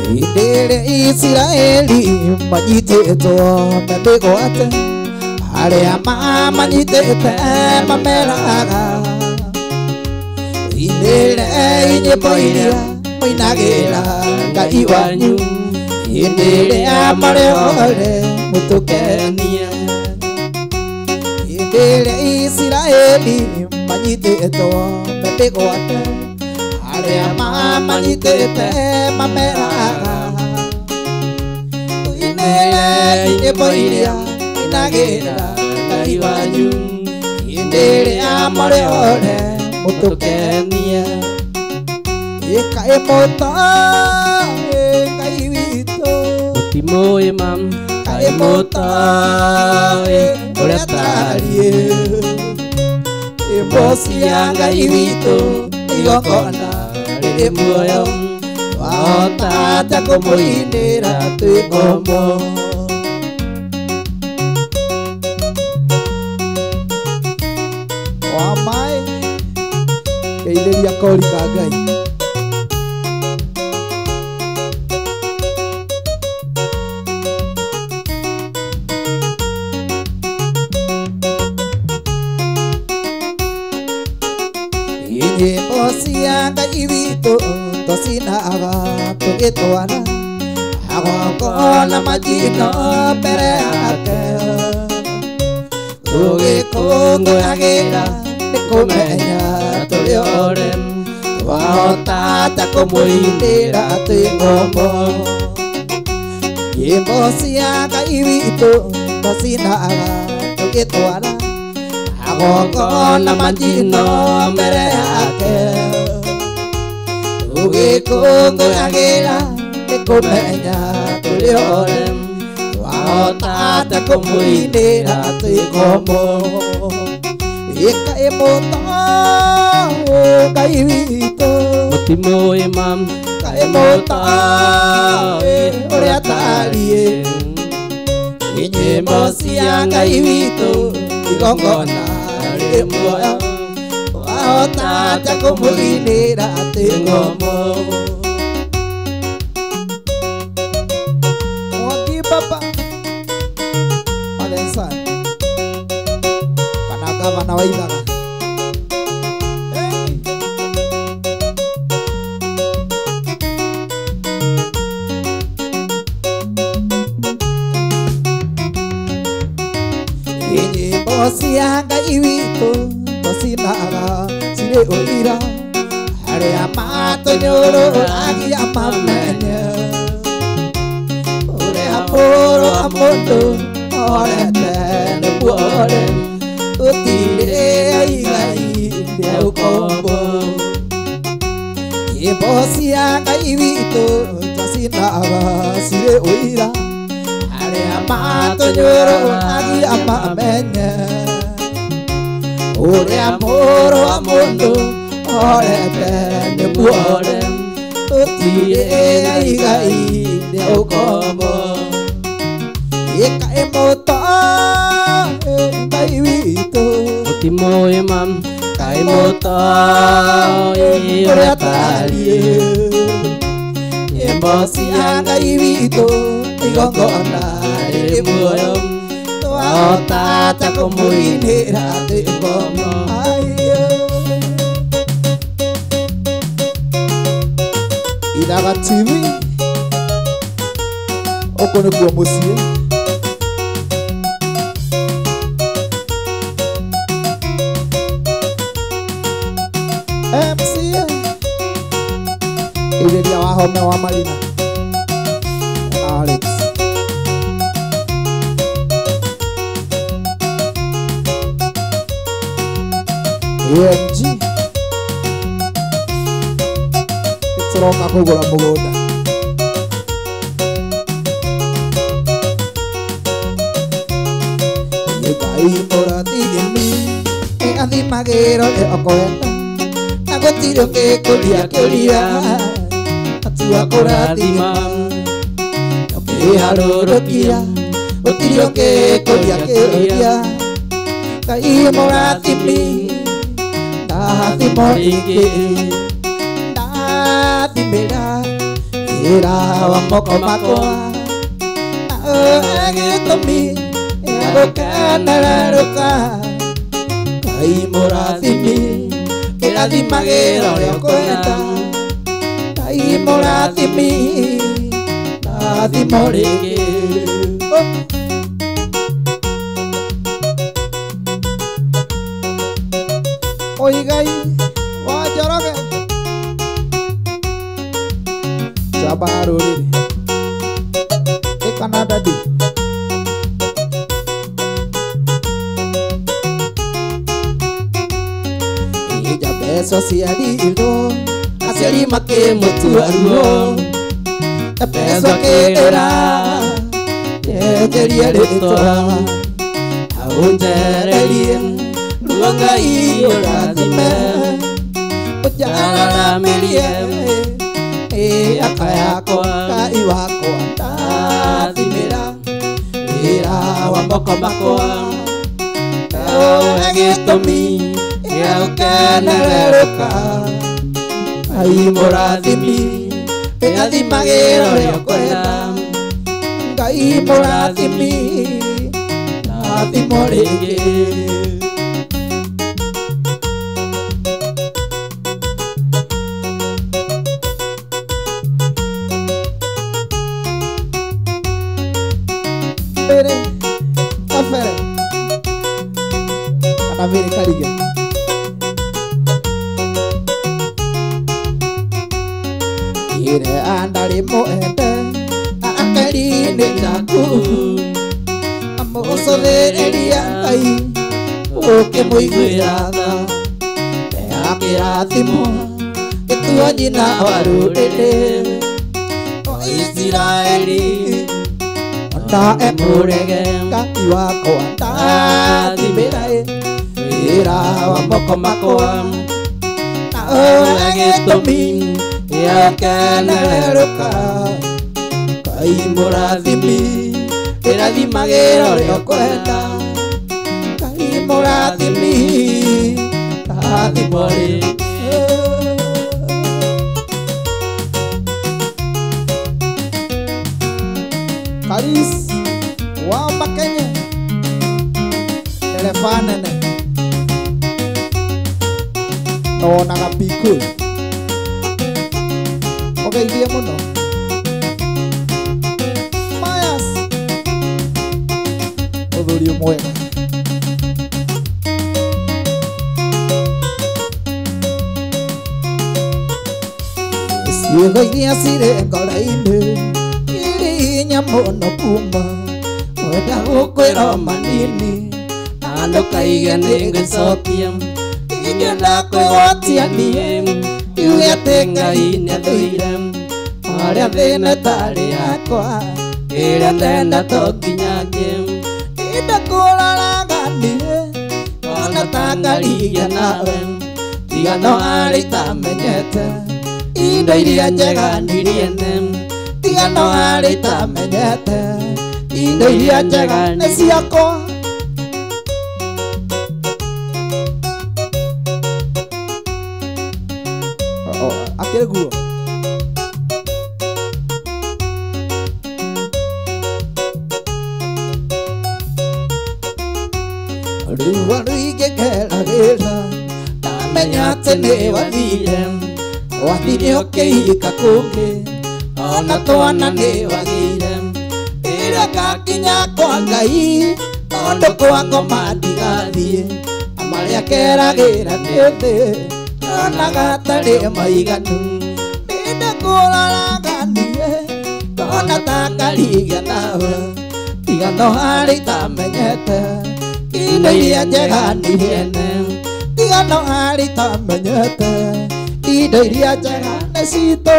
Indere Israeli manyitĩtwo na mĩgwate arĩa mamanyitĩte mameraga. Indere nyĩmbo iria mũinagĩra Ngai wanyu hĩndĩ ĩrĩa marĩ othe mũtũkenie. Indere Israeli manyitĩtwo na mĩgwate arĩa mamanyitĩte mameraga. Indere nyĩmbo iria mũinagĩra Ngai wanyu hĩndĩ ĩrĩa marĩ othe mũtũkenie. Kaĩ mũtoĩ Ngai witũ mũtimũĩ mam, kaĩ mũtoĩ ũrĩa tariĩ. Nyĩmbo cia Ngai witũ igongona rĩrĩ muoyo, twahota atĩa kũmũinĩra twĩ ngombo. Wamaĩ geithĩria kori ka Ngai. Nyĩmbo cia Ngai witũ tũcinaga tũgĩtwara agongona majino mbere yake. Tũgĩkũngũyagĩra nĩ kũmenya tũrĩ ore, twahota atĩa kũmũinĩra twĩ ngombo. Nyĩmbo cia Ngai witũ tũcinaga tũgĩtwara agongona majino mbere yake. Tũgĩkũngũyagĩra nĩ kũmenya tũrĩ ore, twahota atĩa kũmũinĩra twĩ ngombo. Kaĩ mũtoĩ Ngai witũ mũtimũĩ mam, kaĩ mũtoĩ ũrĩa tariĩ. Nyĩmbo cia Ngai witũ igongona rĩrĩ muoyo, twahota atĩa kũmũinĩra twĩ ngombo. Mwangi baba Malensan kana gavana wa Ithaga. Nyĩmbo cia Ngai witũ tũcinaga cirĩ ũira arĩa matũnyũrũragia mamenye ũrĩa mũrũ wa mũndũ orete nĩguo ore, tũtirĩ igai rĩa ũkombo. Nyĩmbo cia Ngai witũ tũcinaga cirĩ ũira arĩa matũnyũrũragia mamenye ũrĩa mũrũ wa mũndũ orete nĩguo ore, tũtirĩ igai rĩa ũkombo. Kaĩ mũtoĩ Ngai witũ mũtimũĩ mam, kaĩ mũtoĩ ũrĩa tariĩ. Nyĩmbo cia Ngai witũ igongona rĩrĩ muoyo, twahota atĩa kũmũinĩra twĩ ngombo. Ithaga TV ũkũ nĩkuo mũciĩ. MCA Ireria Wahome wa Marina Alex AMG ĩtũroka kũgũra mũgũnda. Ngai mũrathime nĩ athimagĩrwo nĩ okwenda, na gũtirĩ ũngĩkũria kĩũria atua kũrathima. Ũkĩharũrũkia gũtirĩ ũngĩkũria kĩũria. Ngai mũrathimi ndathimo ingĩ ndathimĩra wĩra wa moko makwa gĩtũmi gĩa gũkenererũka Ngai mũrathimi kĩrathimagĩra ũrĩa ũkwenda Ngai mũrathimi rathimo rĩngĩ Oigai wa Njoroge Jabara rũrĩrĩ Canada di Ija beso ciarirwo aciari makĩmũtua beso akĩra yenjerie rĩtwa aũnjererie ruo Ngai ũrathime ũnjararamirie aka yakwa Ngai wakwa ndathimĩra wĩra wa moko makwa gĩtũmi gĩa gũkenererũka Ngai mũrathimi kĩrathimagĩra ũrĩa ũkwenda Ngai mũrathimi rathimo rĩngĩ Amiri Karige Ire andari moende akari-inĩ njaku amũgũcũthĩrĩria Ngai ũkĩmũiguĩra tha ya kĩrathimo gĩtua nyina wa rũrĩrĩ o Isiraeli ona emũrege Ngai wakwa ndathimĩra wĩra wa moko makwa gĩtũmi gĩa gũkenererũka Ngai mũrathimi kĩrathimagĩra ũrĩa ũkwenda Ngai mũrathimi rathimo rĩngĩ Karis wa Makenya Dereva nene Nonaga piku Ogeithie mũno Mayas Ũthuri mwega Ciugo iria cirĩ ngoro-inĩ irĩ hinya mũno kuma wenda gũkwĩra manini handũ kaige nĩngĩcokia ingĩenda kwĩgwatia niĩ yuge atĩ Ngai nĩathũire harĩa thĩna tarĩ yakwa ĩrĩa ndenda to nginyangĩ ĩnda kũraraga niĩ ona ta ngarigia nawe tigano harĩ itamenyete indo iria njega niriene tigano harĩ itamenyete indo iria njega nĩ ciakwa akĩrĩ guo rĩu andũ ingĩgeragĩra ndamenya atĩ nĩ wathire wathire ũkĩhika kũngĩ ona twana nĩ wagĩire ĩrĩa ngakinya kwa Ngai tondũ kwa ngoma ndigathiĩ marĩa keragĩra nĩ thĩ yonaga atarĩ maiganu ĩnda kũraraga niĩ tona ta ngarigia nawe tigano harĩ itamenyete indo iria njega niriene tigano harĩ itamenyete indo iria njega nĩ citũ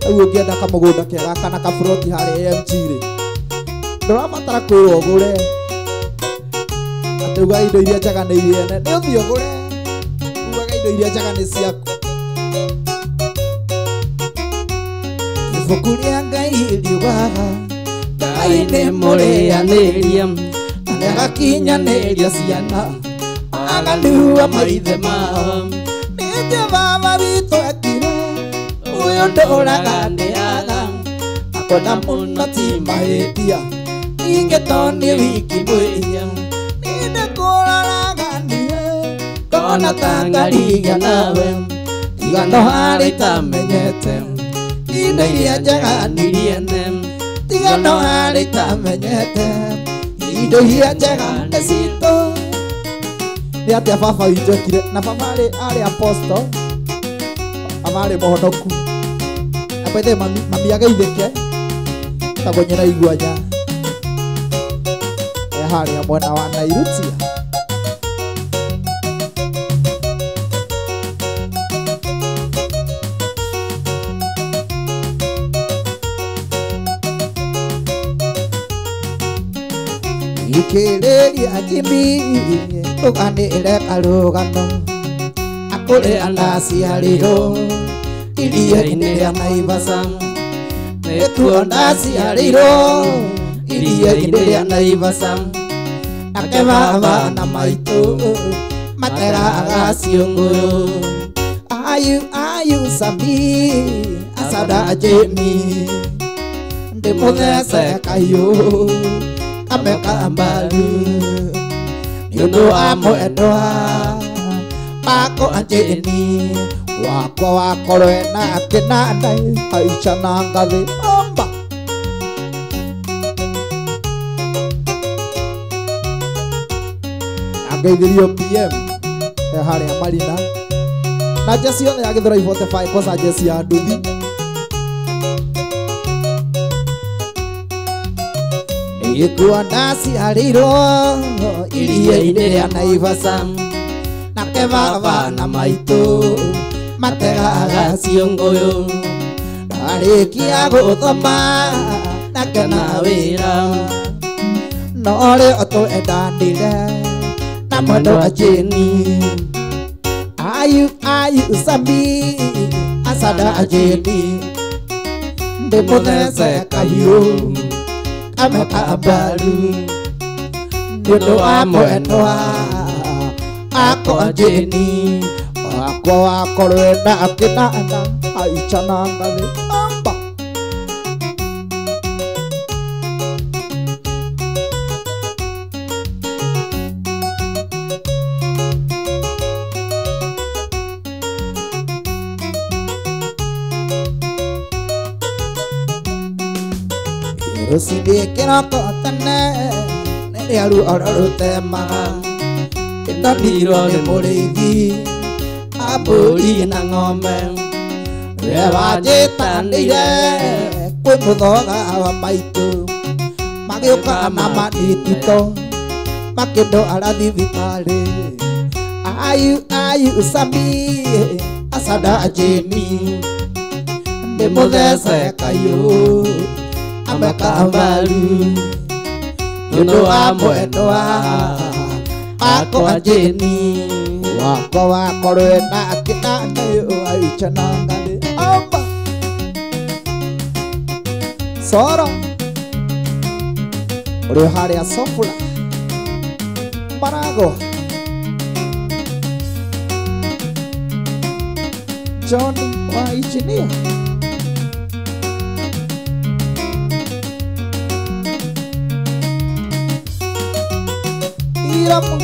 rĩu ũngĩenda kamũgũnda kega kana kaburoti harĩ AMG rĩ ndũrabatara kwĩrwo ũgũre atĩ uga indo iria njega nĩ iriene nĩ ũthiĩ ũgũre ugaga indo iria njega nĩ ciaku ibuku rĩa Ngai riugaga Ngai nĩ mũrĩanĩria na nĩagakinyanĩria ciana mwaganu wa maithe mao nĩnjĩ baba witũ ekire ũyũ ndũraga ndĩaga akona mũno ti mahĩtia ningĩ to nĩ wiki mwĩhia nĩndĩ kũraraga niĩ kona tangarigia nawe tigano harĩ tamenyete indo iria njega niriene tigano harĩ tamenyete indo iria njega nĩ citũ nĩ atĩa baba witũ ekire na baba arĩ apostle amarĩ mũhonoku abaithe mami ageithĩke tagwo nyina Iguanya harĩa mwena wa Nairutia ikĩrĩria Jimmy tũganĩre karũgano akũrĩa ndaciarĩrwo iria-inĩ rĩa Naivasha nĩkuo ndaciarĩirwo iria-inĩ rĩa Naivasha nake baba na maitũ materaga ciũngũyũ ayu Sami acada Jimmy ndĩmũthece kahiũ ameka mbaru nĩũndũ wa mwendwa wakwa Jeni wakwa wakorwo na kĩnanda haica na ngathĩ omba angeithĩrio PM harĩa Marina na jesi yothe ya Gĩthũrai 45 kosa jesi ya nduthi nĩkuo ndaciarĩirwo iria-inĩ rĩa Naivasha nake baba na maitũ mategaga ciũngũyũ ndarĩkia gũthoma nake na wĩra no rĩo twendanire na mwendwa Jeni ayu Sami acada Jeni ndĩmũthece kahiũ ameka mbaru nĩũndũ wa mwendwa wakwa Jeni wakwa wakorwo na kĩnanda haica na ngathĩ omba rũcinĩ kĩroko tene rĩrĩa ruoro rũtemaga ndĩtonirwo nĩ mũrĩithi a mbũri na ng'ombe we wanjĩtanĩire kwĩ mũthoga wa maitũ magĩũka na manitito makĩndwara thibitarĩ ayu Sami acada Jeni ndĩmũthece kahiũ ameka mbaru nĩũndũ wa mwendwa wakwa Jeni wakwa wakorwo na kĩnanda haica na ngathĩ omba Soro ũrĩ harĩa Sofula Marago John wa Engineer Iramu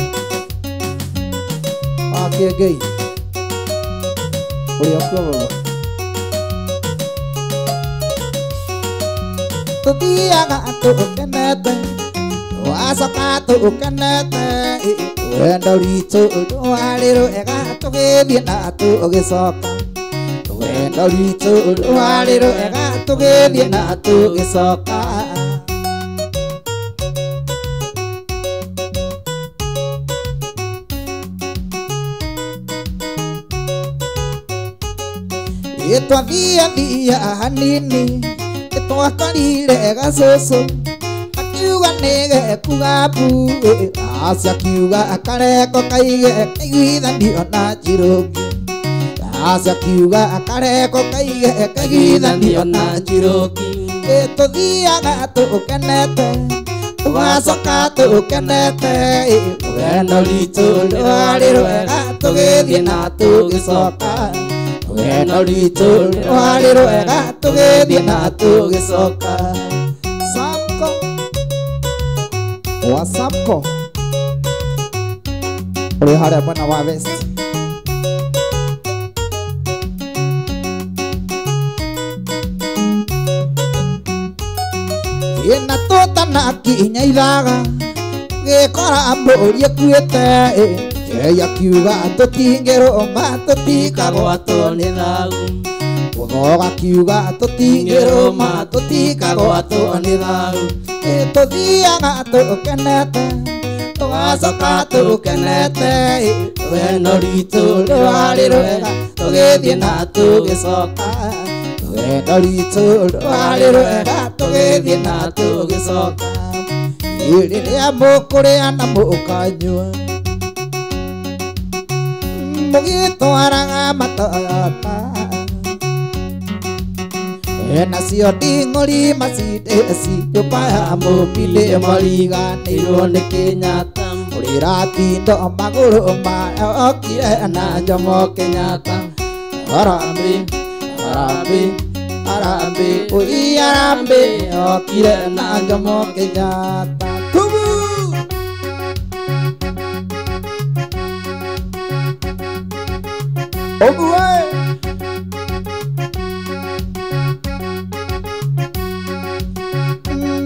Akĩngei ũrĩa kuo baba tũthiaga tũkenete wacoka tũkenete wendo witũ rwarĩ rwega tũgĩthiĩ na tũgĩcoka wendo witũ rwarĩ rwega tũgĩthiĩ na tũgĩcoka twathiathia hanini twakorire gacũcũ akiuga nĩgekuga mbu aci akiuga akareko kaige kaiguithanio na Njirũngi aci akiuga akareko kaige kaiguithanio na Njirũngi tũthiaga tũkenete tugacoka tukenete rũgendo rwitũ rwarĩ rwega tũgĩthiĩ na tũgĩcoka rũgendo rwitũ rwarĩ rwega tũgĩthiĩ na tũgĩcoka Samko wa Samko ũrĩ harĩa mwena wa West ina tũtana kinya ithaga gĩkora mbũri ĩkuĩte akiuga tũtingĩrũma tũtikagwatwo nĩ thau Mũthoga akiuga tũtingĩrũma tũtikagwatwo nĩ thau tũthiaga tũkenete tũgacoka tũkenete rũgendo rwitũ rwarĩ rwega tũgĩthiĩ na tũgĩcoka rũgendo rwitũ rwarĩ rwega tũgĩthiĩ na tũgĩcoka rĩrĩa mũkũrĩa na mũkanyua mũgĩtwaraga matata nacio nding'ũri macindĩci nyũmba ya mũmbirĩ mariganĩirwo nĩ Kĩnyatta ũrĩa ratindo magũrũ mayo okire na Jomo Kenyatta Harambee Harambee Harambee ui Harambee okire na Jomo Kenyatta Oguwe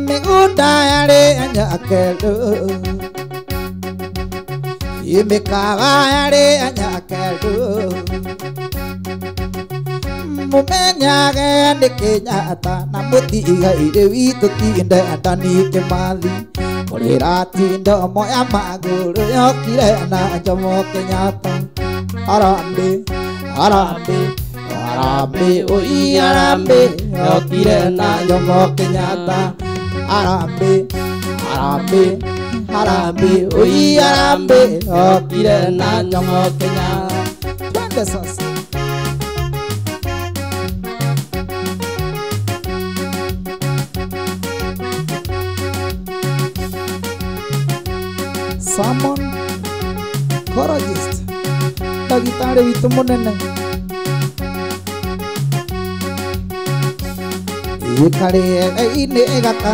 Mĩgũnda yarĩ nyakendu mĩkawa yarĩ nyakendu mũmenyage nĩ Kĩnyatta na mũtigaire witũ tinde Ndani Kĩmathi ũrĩa ratindo moya magũrũ yokire na Jomo Kenyatta Harambee Harambee Harambee ui Harambee yokire na Jomo Kenyatta Harambee Harambee Harambee ui Harambee yokire na Jomo Kenyatta Twende sasa Salmon Ecologist Ndagĩtarĩ witũ mũnene Ikarĩ-inĩ gaka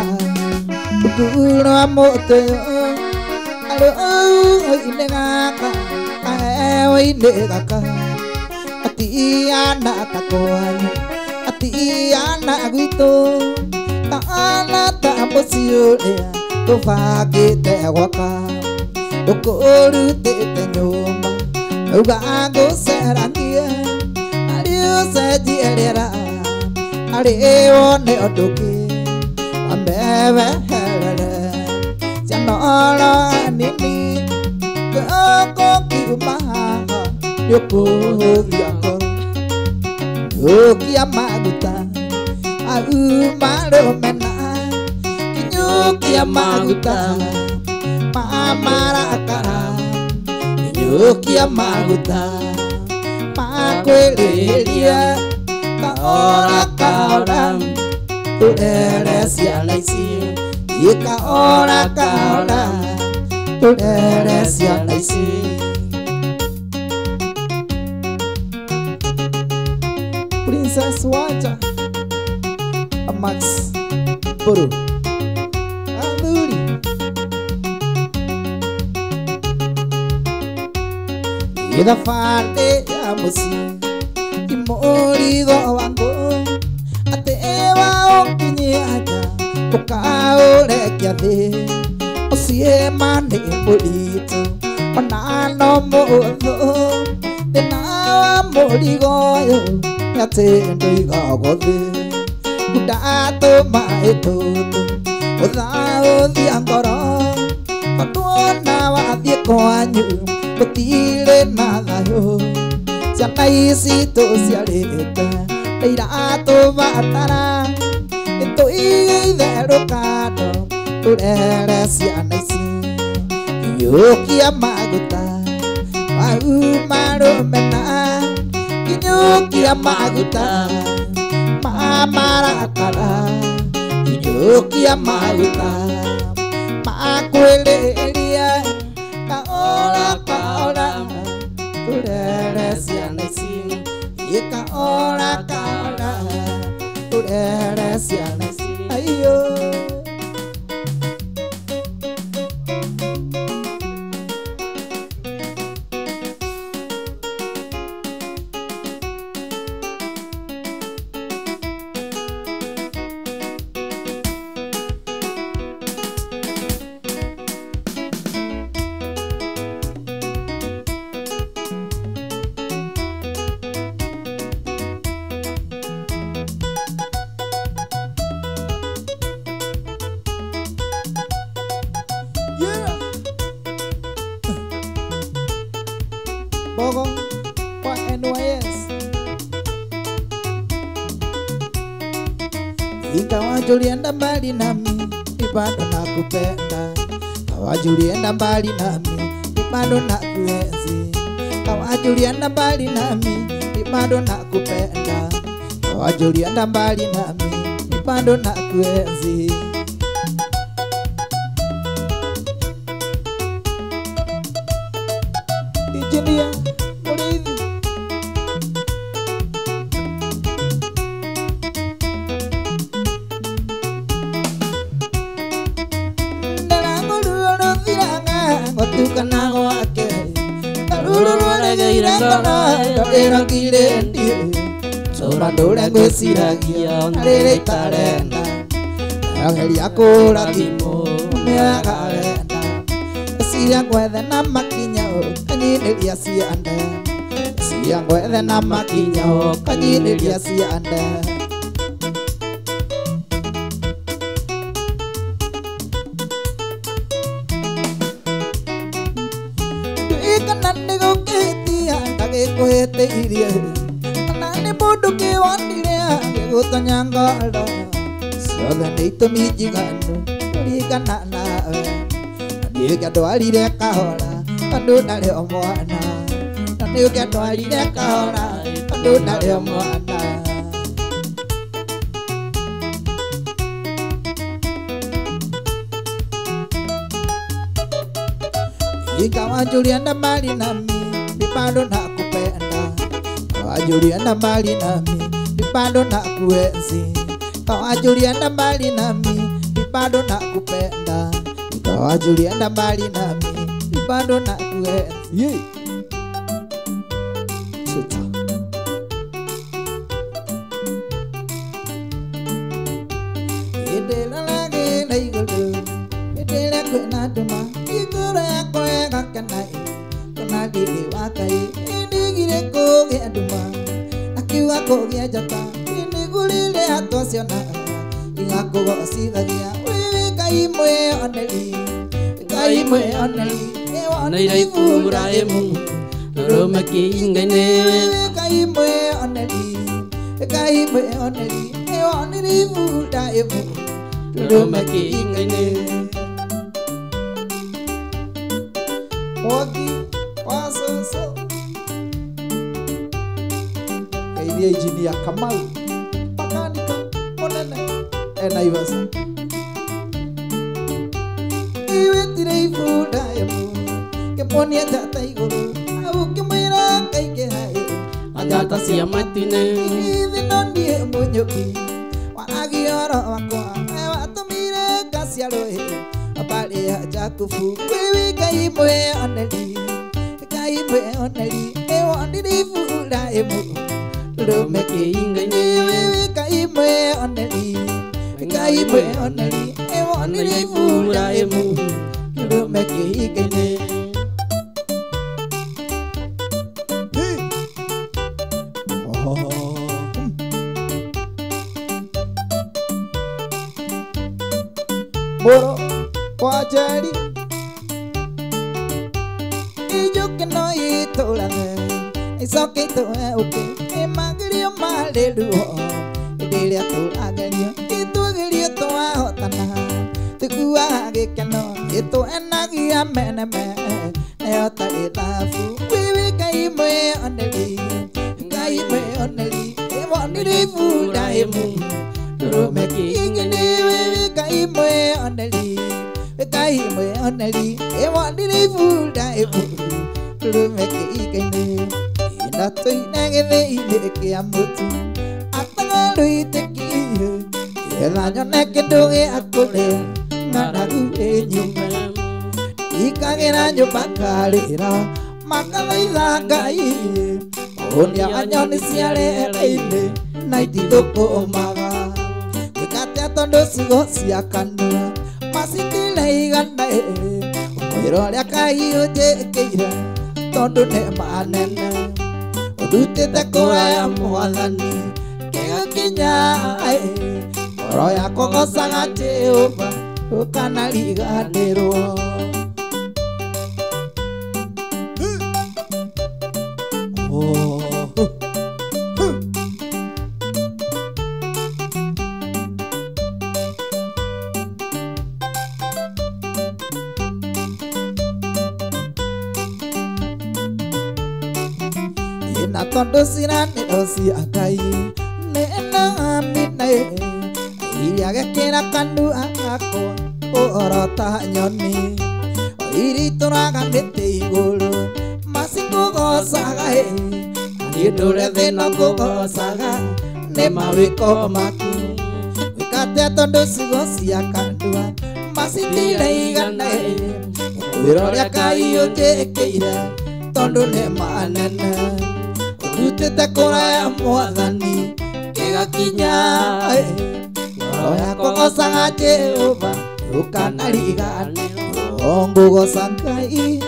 Ndura mũtĩ Arũ-inĩ gaka Aheo-inĩ gaka Atiana ta kwanyu Atiana gwitũ Taana ta mũciĩ ũrĩa tũbangĩte gwaka Ndũkũrutĩte nyũmba Uga ngũceranie Arĩ ũcenjie rĩera Arĩ wone ũndũ ũngĩ Wameweherere Cianoro nini Gũkũ kiuma haha Nĩũkũhũthia ngoro Nyũkia maguta Auma rũmena Nyũkia maguta Marakara Nyũkia maguta Makwĩrĩria Kahora kahora Tũrere ciana ici Kahora kahora Tũrere ciana ici Princess Wanja Max Buru Athuri Thabarĩ ya mũciĩ ti mũrigo wangu atĩ waũkinyia nja ũkaũrekia thĩ ũciĩma nĩ mũritũ ona no mũhũthũ thĩna wa mũrigo ũyũ nĩ atĩ ndũigagwo thĩ ndatũma ĩtũtũ ũthaũthia ngoro tondũ ona wathiĩ kwanyu gũtirĩ na thayũ ciana ici tũciarĩte nĩiratũbatara nĩtũige itherũ kando tũrere ciana ici Nyũkia maguta mauma rũmena Nyũkia maguta marakara Nyũkia maguta akwĩrĩria kaora tũrere ciana ici kaora tũrere ciana ici aiyo Bogo kwa NYS ikawa ulienda mbali nami bado nakupenda kawa ulienda mbali nami bado nakuenzi kawa ulienda mbali nami bado nakupenda kawa ulienda mbali nami bado nakuenzi Engineer Muridhi Ndarango luoro viranga Ngotukana wake Kalulu luoregeire ngona Ndogera kirendi Sora ndore ngwĩciragia Arĩrĩ itarenda Ageria kũrathimwo Meagarenda Cia gwethe na makinya Kanyinĩria ciande Cia gwethe na makinya Kanyinĩria ciande Ndũikana nĩgũkĩtia Ndagĩkũhĩtĩirie Kana nĩ mũndũ kĩwonire Gĩgũtonya ngoro Ciothe nĩ itũmi njiganu Kũringana nawe Nĩũkĩa ndwarire kahora Tondũ ndarĩ o mwana Na nĩũkĩa ndwarire kahora Tondũ ndarĩ o mwana Ikawa ulienda mbali nami bado nakupenda Kawa ulienda mbali nami bado nakuenzi Kawa ulienda mbali nami bado nakupenda Kawa ulienda mbali nami bado nakuenzi Sita Idela lagi na igulu Idela kwena duma Igulu yako ega kanai Kuna dili wakai Indigire koge aduma Akiwa koge jata Indigulile hato siona Ingako gosithagia Wiwi kai mwe oneli Kai mwe oneli Nairai pura emu Roma ki ingane Kai mwe oneli Kai mwe oneli Oneli pura emu Roma ki ingane Ogi Wasoso Kairia Engineer Kamau Pakanika Monene Naivasa Iwetire ifuda emu Keponia jata iguru Au kemwira kaike hae Ajata siya matine Ithi nondie munyoki Wanagi oro wakwa Watumire kasi alohe Apale haja kufu Wiwi kai mwe oneli Kai mwe oneli Ewandiri fuda emu Roma ki ingane Wiwi kai mwe oneli Kai mwe oneli Ewandiri fuda emu Roma ki ingane Moro kwa jari Ijuke no itulane Isoke itoe uke Imagirio maleluo Idiria tulagerio Itugirio toa hotana Tukua gikeno Itoe nagia meneme Neotari lafu Wiwi kai mwe oneli Kai mwe oneli Ewoniri fuda emu Rome ki ingane Kai mwe oneli kai mwe oneli e wandiri fuda e lu meke ikene ina toi nagene ine ke amutu atanga lui teki e la nyone ke doge akole nganagu e nyumba ikagera nyobakalira makalira kai onia anyoni siale ine naitithoko maga ikate atondo sigo siakandura masitile igana mwiro ria kai ujekeira tondu ne manene udutite kura ya mwathani kegakinya ngoro yakwa gocaga Jehova ukanariganirwo na tondo sirane osi akai ne na minai iya gekera kandu ako orota nyoni iri toraga mete igulu masiko gosaga ni dole de no gosaga ne mawiko maku wikate tondo sigosi akandu masitire igana iro kai ojekeira tondo ne manene utete kora ya mwathani kegakinya ngoro yakwa gocaga Jehova ukanariganirwo ngugoca Ngai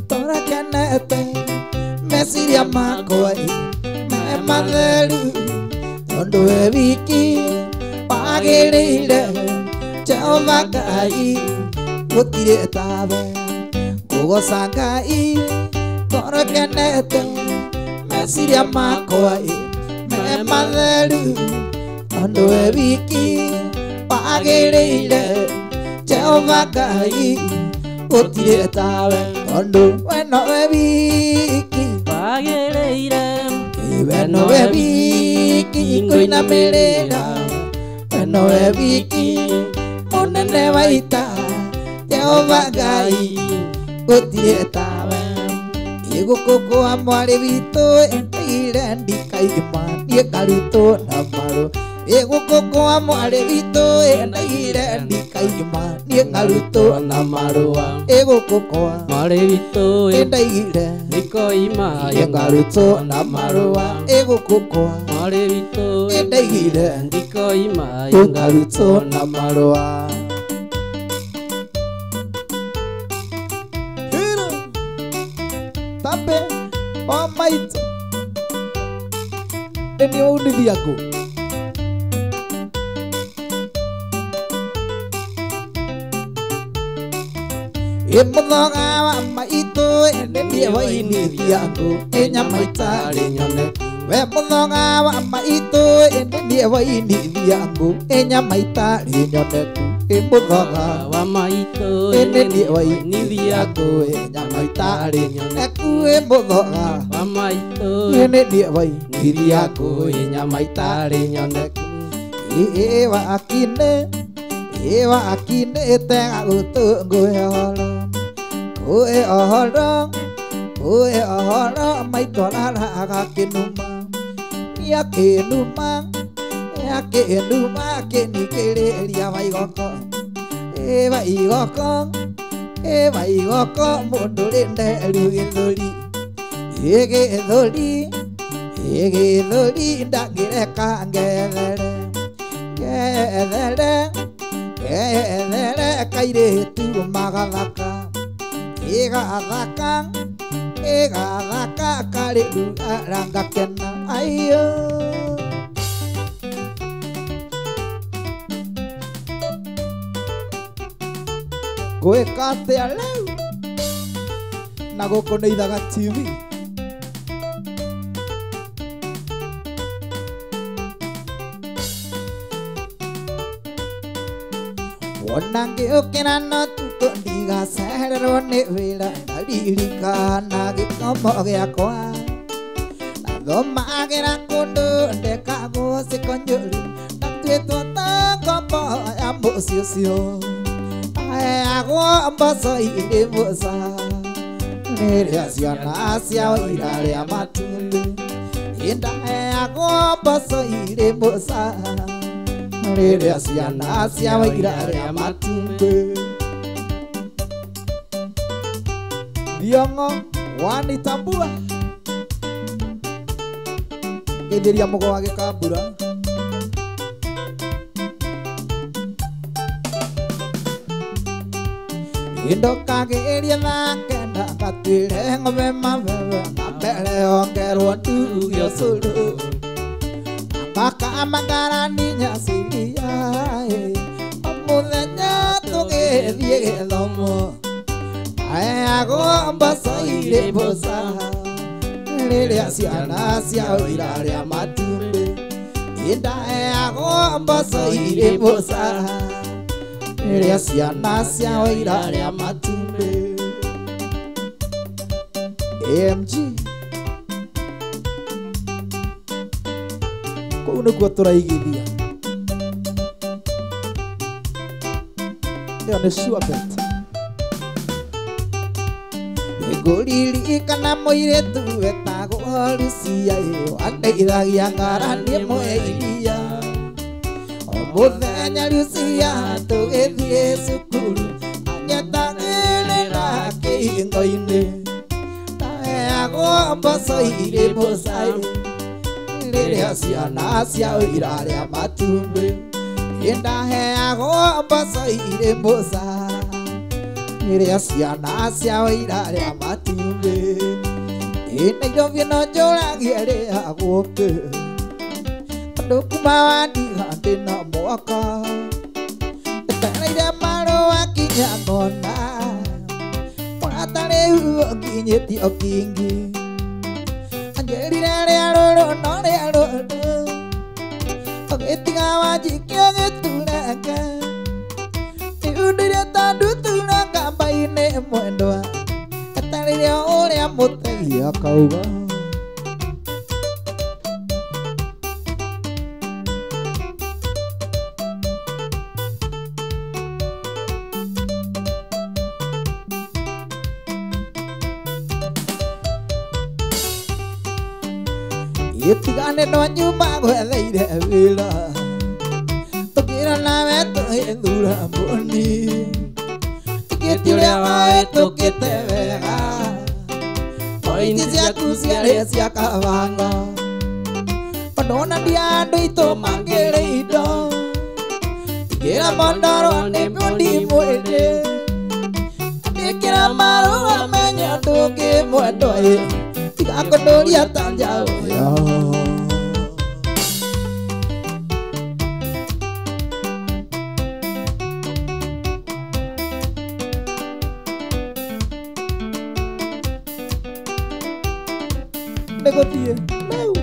torakenete meciria makwa me matheru tondu we wiki wagĩrĩire Jehova Ngai gũtirĩ tawe ngugoca Ngai torakenete meciria makwa me matheru tondu we wiki wagĩrĩire Jehova Ngai gũtirĩ tawe tondu we nowe wiki wagĩrĩire we nowe wiki ngũinamĩrĩra we nowe wiki mũnene wa ita Jehova Ngai gũtirĩ tawe igũkũkũa mwarĩ witũ ĩndĩire ndikaima niĩ ngarutwo na maru igũkũkũa mwarĩ witũ ĩndĩire ndikaima niĩ ngarutwo na marũa igũkũkũa mwarĩ witũ ĩndĩire ndikoima niĩ ngarutwo na marũa igũkũkũa mwarĩ witũ ĩndĩire ndikoima ngarutwo na marũa Tape Almighty Eni udithi aku Imuthoga wa maitu Eni wainithi aku Enyama itari nyone We muthoga wa maitu Eni wainithi aku Enyama itari nyone Imuthoga wa maitũ Eni wainithi nithia aku Enyama itari nyone Imuthoga wa maitũ Eni wainithi aku nyama itarĩ nyoneku Ewa akine tega gũtũngũhe ohoro maitwararaga kĩnuma kĩnuma kĩnikĩrĩria igoko mũndũ rĩ nderu gĩthũri ndangĩreka ngethere kairĩtu magathaka ĩgathaka karĩru arangakena aiyo ngwĩka atĩa rĩu na gũkũ nĩ Ithaga TV wona ngĩũkĩra no tuko ndigacererwo nĩ wĩra ndaririkana gĩkomo gĩakwa nathomagĩra kũndũ ndekagwo cikonyũru na twĩtwo ta ngombo ya mũciĩ ũcio Ako mboco irĩ mũca rĩrĩa ciana ciao irarĩa matumbĩ. Ako mboco irĩ mũca rĩrĩa ciana ciao irarĩa matumbĩ. Thiong'o wanitambua gĩthĩria mũgo wa gĩkambura. Ndũkagĩrie thake ndakatuĩre ng'ombe mabebe na mbere ongerwo nduge ũcũrũ makamakara ni nyasi iria o mũthenya tũgĩthiĩ gĩthomo. Ako mboco irĩ mũca rĩrĩa ciana ciao irarĩa matumbĩ. Ako mboco irĩ mũca rĩrĩa ciana ciao irarĩa matumbĩ. AMG kũu nĩkuo tũraigithia. Ĩyo nĩ sure bet. Ngũririkana mũirĩtu wetagwo Lucia wandeithagia ngarani ĩmwe iria. O mũthenya Lucia tũgĩthiĩ cukuru anyetagĩrĩra kĩhingo-inĩ. Ako mboco irĩ mũca rĩrĩa ciana ciao irarĩa matumbĩ. Ako mboco irĩ mũca rĩrĩa ciana ciao irarĩa matumbĩ. Nairobi no njũragie rĩa gũkũ tondũ kuma wandiga ndĩna mwaka etereire marũa kinya ngona mũrata rĩu nginyĩtio kingi. Anjĩrire rĩa rũrũ no rĩa rũrũ ũgĩtiga wanjikia gĩturenge. Ndire tandutu na kamba-inĩ mwendwa etereire ũrĩa mũtegi akauga. Gĩtigane no nyuma gwetheire wĩra tũkĩra nawe tũgĩthura mbũni. Tũkĩti ũrĩa wahĩtũkĩte wega pointi ciaku ciarĩ cia kabanga. Ndonania andũ aitũ mangĩrĩ indo tigĩra mondoro nĩ mbũndi mwĩrĩ. Andĩkĩra marũa menye ũndũ ũngĩ mwendwa tiga kũndũria ta njaũ yo. Negotie meu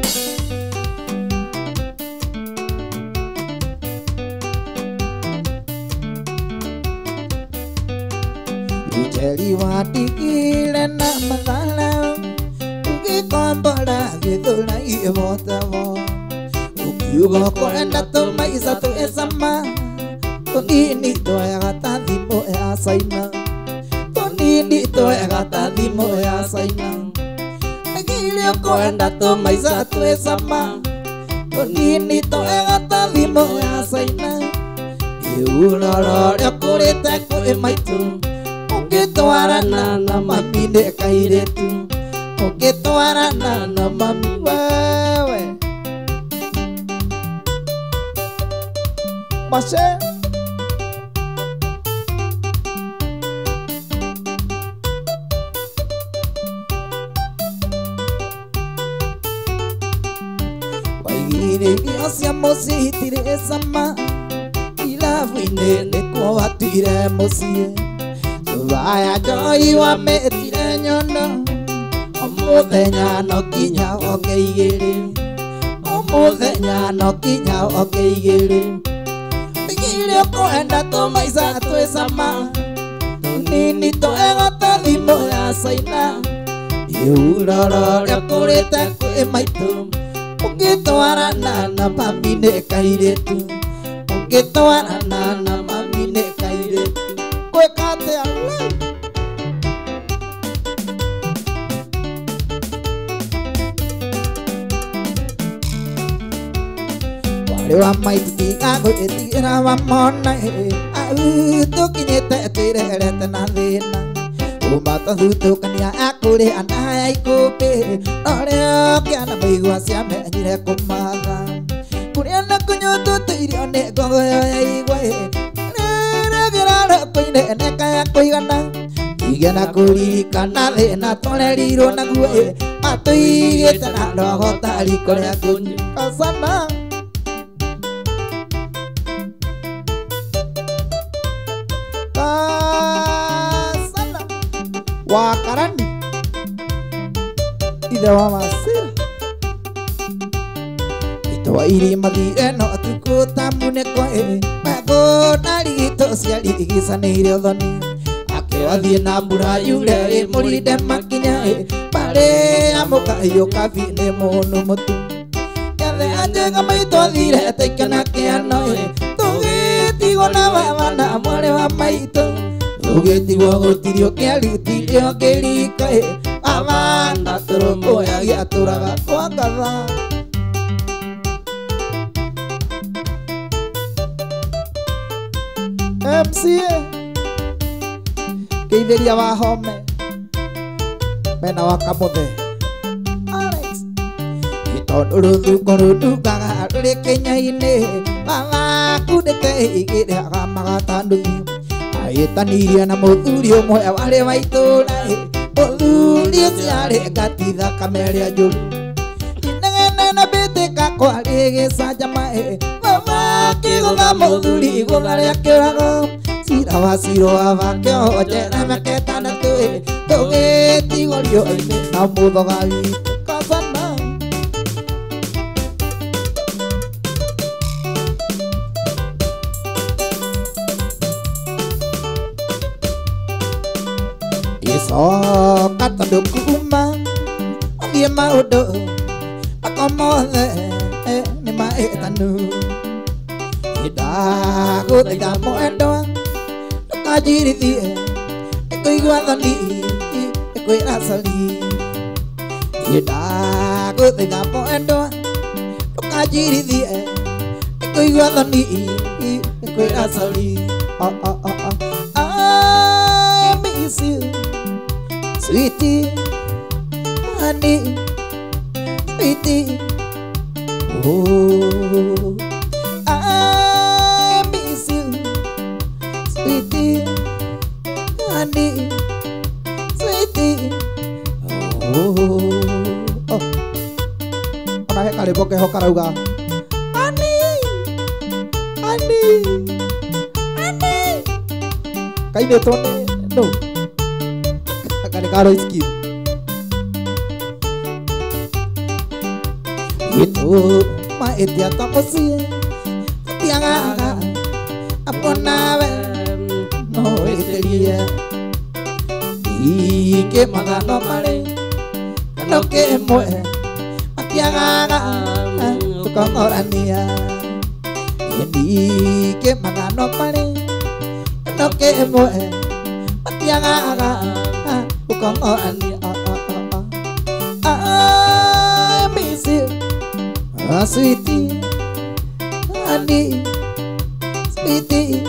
Ijeri watigire na mathala ũgĩkombora gĩthũra igĩbotamo. Ukiuga kwenda tũmaica tũgĩcama tũnini twega ta thimũ ya Caina. Tũnini twega ta thimũ ya Caina. Nĩgire kwenda tũmaica tũgĩcama tũnini twega ta thimũ ya Caina. Rĩuroro rĩa kũrĩte kwĩ maitũ ũngĩtwarana na mami nĩ kairĩtu. Ũngĩtwarana na mami wewe Mashe waigire irio cia mũciĩ itirĩ cama. Irabu-inĩ nĩkuo watuire mũciĩ. Tũbaya njoi wamĩtire nyondo. O mũthenya no nginya oke igĩrĩ. O mũthenya no nginya oke igĩrĩ. Nĩgire kwenda tũmaica twĩ cama tũnini twega ta thimũ ya Caina. Rĩuroro rĩa kũrĩte kwĩ maitũ ũngĩtwarana na mami nĩ kairĩtu. Ũngĩtwarana na mami nĩ kairĩtu. ngwĩka atĩa warĩ wa maitũ tigagwĩtigĩra wamona tũkinyĩte twĩrerete na thĩna uma tũthutũkania akũrĩ anaya ikũmbĩ norĩo kĩana mĩigua ciamenyire kũmatha kũrĩa na kũnyotũtũ irio nĩ ngogo ya igwa rĩrĩgĩra roko-inĩ neka ya kũigana igĩa na kũririkana thĩna tũrerirwo naguo matũigĩte na ndogo ta riko rĩa kũnyukacana Wakarani ithe wa Masira itwa irima thire no tukuta muneko magona rito cia rigicanĩire ũthoni akĩwathiĩ na mbura yure mũrinde makinya marĩa mũkahiũ kabi-inĩ mũnũ mũtu yathe anjega maitũ thire taikana kĩano tũgĩtigwo na baba na mwarĩ wa maitũ tũgĩtigwo gũtirio kĩarutirio kĩrika abana tũrũmbũya gĩatũraga kwa ngatha MCA Kĩithĩria wa Home mena wa Kamũthe Alex tondũ rũthuko rũnungaga rũrĩ kĩnya-inĩ magakundĩte igĩrĩaga magatandũthio agĩtanirie na mũthuri ũmwe warĩ wa itũũra mũthuri ũcio arĩ ngati thakame ĩrĩa njũru inegene na mbĩtĩka kwarĩ gĩcanjama mama kĩgũtha mũthuri igũtha rĩa kĩũrago cira wa ciro wa bakĩoho njera mĩaka ĩtandatũ tũgĩtigwo riũa-inĩ na mũthoga witũ kacana icoka tondũ kuma ũthiĩ maũndũ makomothe nĩ mahĩtanu ndagũthaitha mwendwa ndũkanjirithie ĩkũigua thoni ĩkwĩra cori ndagũthaitha mwendwa ndũkanjirithie ĩkũigua thoni ĩkwĩra cori I miss you sweetie honey sweetie oh I miss you sweetie honey sweetie oh ona he karĩmbo keho karauga honey honey honey kainĩtwo nĩ no kare karo iski itu ma etia tamosie tianga aponawe no eteria ike magano mare no que mue atianga tukongorania ike magano mare no que mue atianga tukongorania I miss you sweetie honey sweetie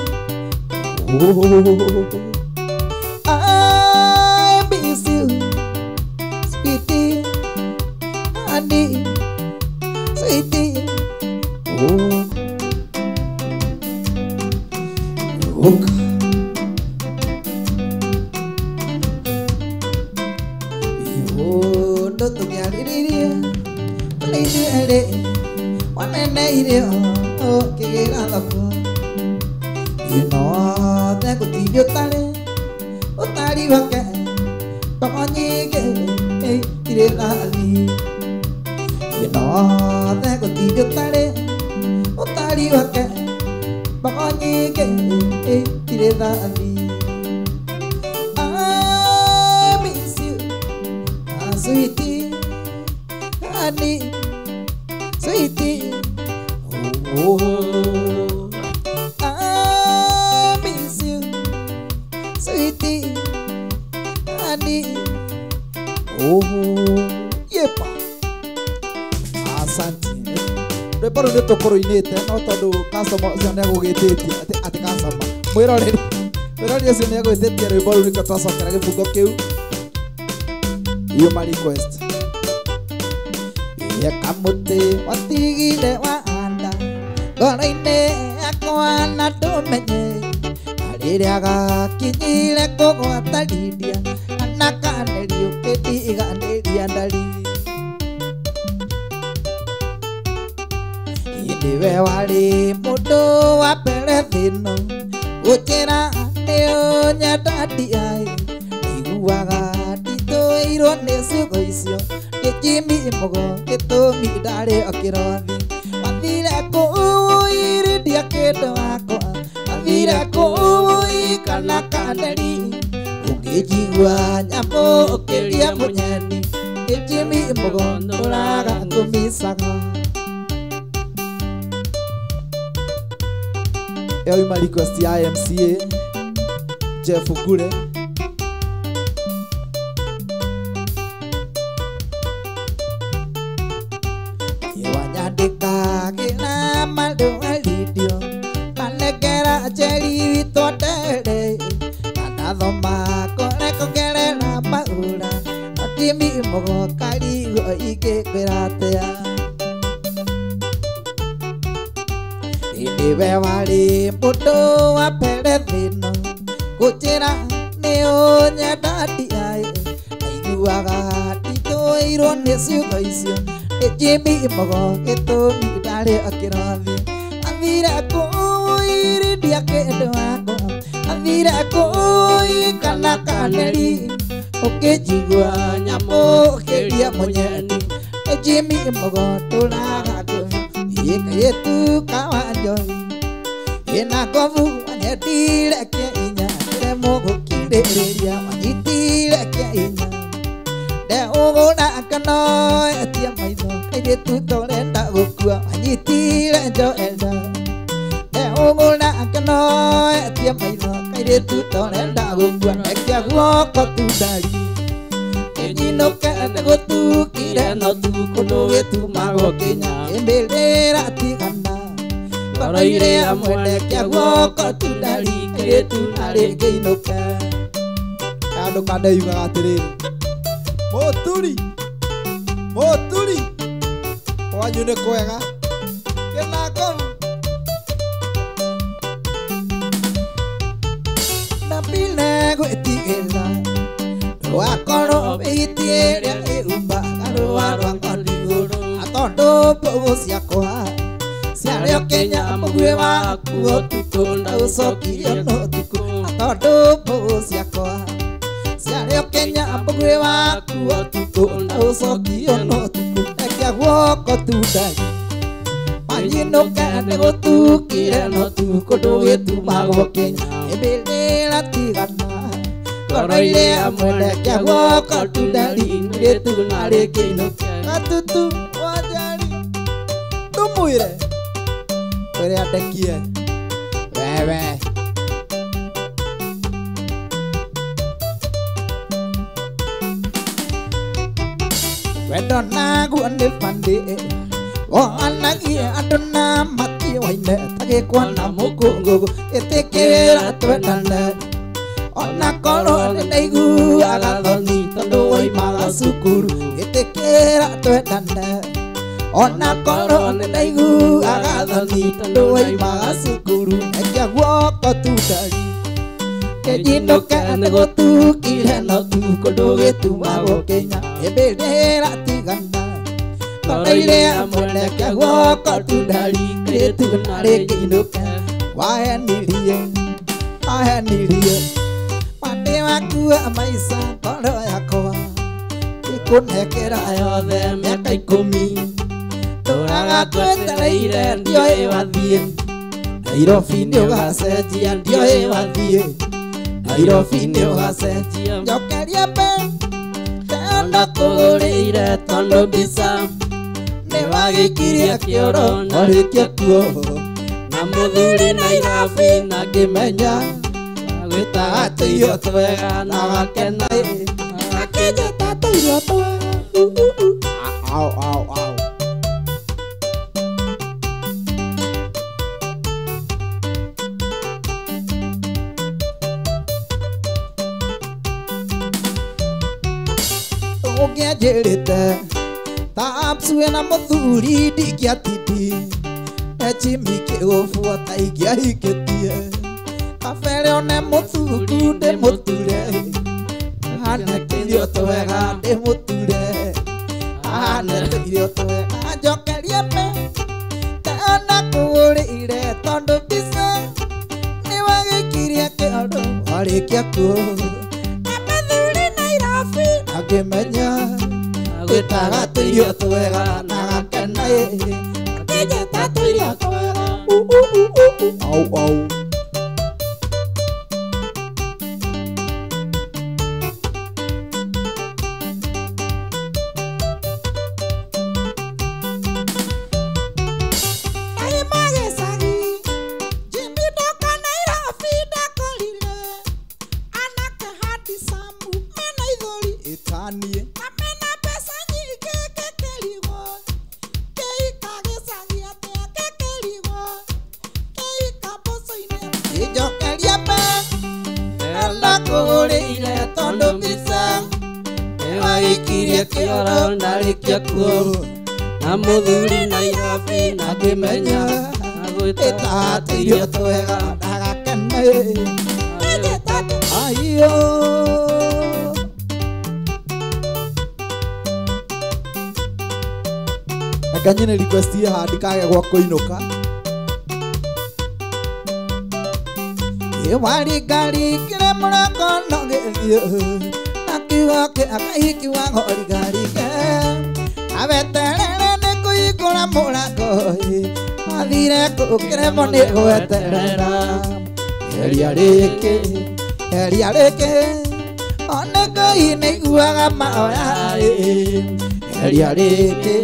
oh I miss you sweetie honey sweetie oh ndo tukiaririria nĩithĩere waneneire kĩgĩra thoko inothe gũtirĩ ũtari wake ngoro nyingĩ irĩ thathi inothe gũtirĩ ũtari wake ngoro nyingĩ irĩ thathi I miss you sweetie honey sweetie oh I miss you Yepa. Asante. Rwĩmbo rũu nĩ tũkũrũinĩte no tondũ customer ũcio nĩ egũgĩtĩtie atĩ customer mwĩroreri ũcio nĩ egũgĩtĩtie rwĩmbo rũu nĩkĩo twacokera gĩbungo kĩu. Yuma request. Kamũtĩ watigire wa anda ngoro-inĩ yakwa na ndũmenye na rĩrĩa gakinyire kũgwatanĩria na kanĩrio kĩndiganĩria ndari. Nĩwe warĩ mũndũ wa mbere thĩno gũnjĩra nĩyo nyenda ndiaĩ ndaiguaga nditũirwo nĩ ciugo icio nĩ Jimmy Mugo gĩtũmi ndarĩ o kĩrothi. Wathire kũu ndia kĩndũ wakwa wathire kũu kana kaneri ũngĩnjigua nyamũ ũkĩria mũnyeni nĩ Jimmy Mugo ndũraga ngũmicaga. Eo ima request ya MCA Jeff Gure. Yewanyandika gina maldo alidio kanegera jeri witodere kanathoma kore kogerera paura Jimmy Mugo karigo igĩkwĩratea. Nĩwe warĩ mũndũ wa mbere thĩno gũnjĩra nĩyo nyenda ndiaĩ ndaiguaga nditũirwo nĩ ciugo icio nĩ Jimmy Mugo gĩtũmi ndarĩ o kĩrothi. Athire kũu ndia kĩndũ wakwa athire kũu kana kaneri ũkĩnjigua nyamũ ũkĩria mũnyeni nĩ Jimmy Mugo ndũraga yetu kawanjoi ina ngovu wanyetire kia inya ndiremo gũkirĩrĩria wanyitire kia inya nde ũgũra kano etia maitho kairĩtu tũrenda gũkua wanyitire njoenda nde ũgũra kano etia maitho kairĩtu tũrenda gũkua ekia guoko tundari nyinũke nĩ gũtukire no tu kũndũ gĩtumagwo Kenya ĩmbĩrĩra tigana ngoro-inĩ amwe kia guoko tundari kairĩtu narĩ ngĩinũke. Kandũ kande yugaga atĩrĩrĩ mũturi kwanyu nĩ kwega kĩnangoru nambile gwĩtigĩra wakorwo wĩitie rĩa ĩumba rũa rwa ng'ondigũrũ atondũ mbũgũ ciakwa ciarĩo Kenya mũguĩ waku ũtukũ ndaũcokirio n'ũtukũ atondũ mbũgũ ciakwa ciarĩo Kenya mũguĩ waku ũtukũ ndaũcokirio n'ũtukũ ekia guoko tundari wanyinũke nĩ gũtukire no tu kũndũ gĩtumagwo Kenya ĩmbĩrĩra tigana ngoro-inĩ amwe ndekia guoko tundari nĩrĩtu narĩ ngĩinũke. Gatutu wanjari ndũmwĩre ũrĩa ndekie wewe wendo naguo nĩ bandĩ woanagia andũ na matiũaine tagĩkwa na mũkũngũgũ ĩtĩkĩra twendane ona korwo nĩ ndaiguaga thoni tondũ woimaga cukuru ĩtĩkĩra twendane ona korwo nĩ ndaiguaga thoni tondũ woimaga cukuru ekia guoko tundari kĩnyinũke nĩ gũtukire no tu kũndũ gĩtumagwo Kenya ĩmbĩrĩra tigana ngoro-inĩ amwe ekia guoko tundari kairĩtu narĩ ngĩinũke. Wahenirie pandĩ wakua maica ngoro yakwa ĩkũnengera yothe mĩaka 10 tũraga twetereire ndioĩ wathiĩ Nairobi nĩ ũgacenjia ndioĩ wathiĩ Nairobi nĩ ũgacenjia njokeria mbe teonda kũgũrĩire tondũ mbica nĩ wagĩikirie kĩoro warĩkia kuo na mũthuri Nairobi na ngĩmenya gwĩtaga tũirio twega na gakena akĩnjĩta tuyo twega au au au Ogia jerete Tapsue na muthuri ndigiatindi Echimi kiubuata igiahiketie Kabere one muthuku ndimuture Hane kirio twega ndimuture Hane kirio twega njokerie pe Tana kugurire tondu mbica niwagikirie kĩondo warĩkia kuo Muthuri Nairobi akĩmenya gwĩtaga tũirio twega na gakena akĩnjĩta tũirio twega au au na muthuri Nairobi nakĩmenya gwĩtaga tũirio twega na gakena aiyo akanyene request ya handi kage gwa kũinũka wari ngari kĩrĩ mũrango no gĩthiĩ akiuga akahikiwa ngori ngari ke aweterere nĩ kũhingũra mũrango athire kũkĩremwo nĩ gweterera heria rĩkĩ one Ngai nĩ aiguaga mahoya heria rĩkĩ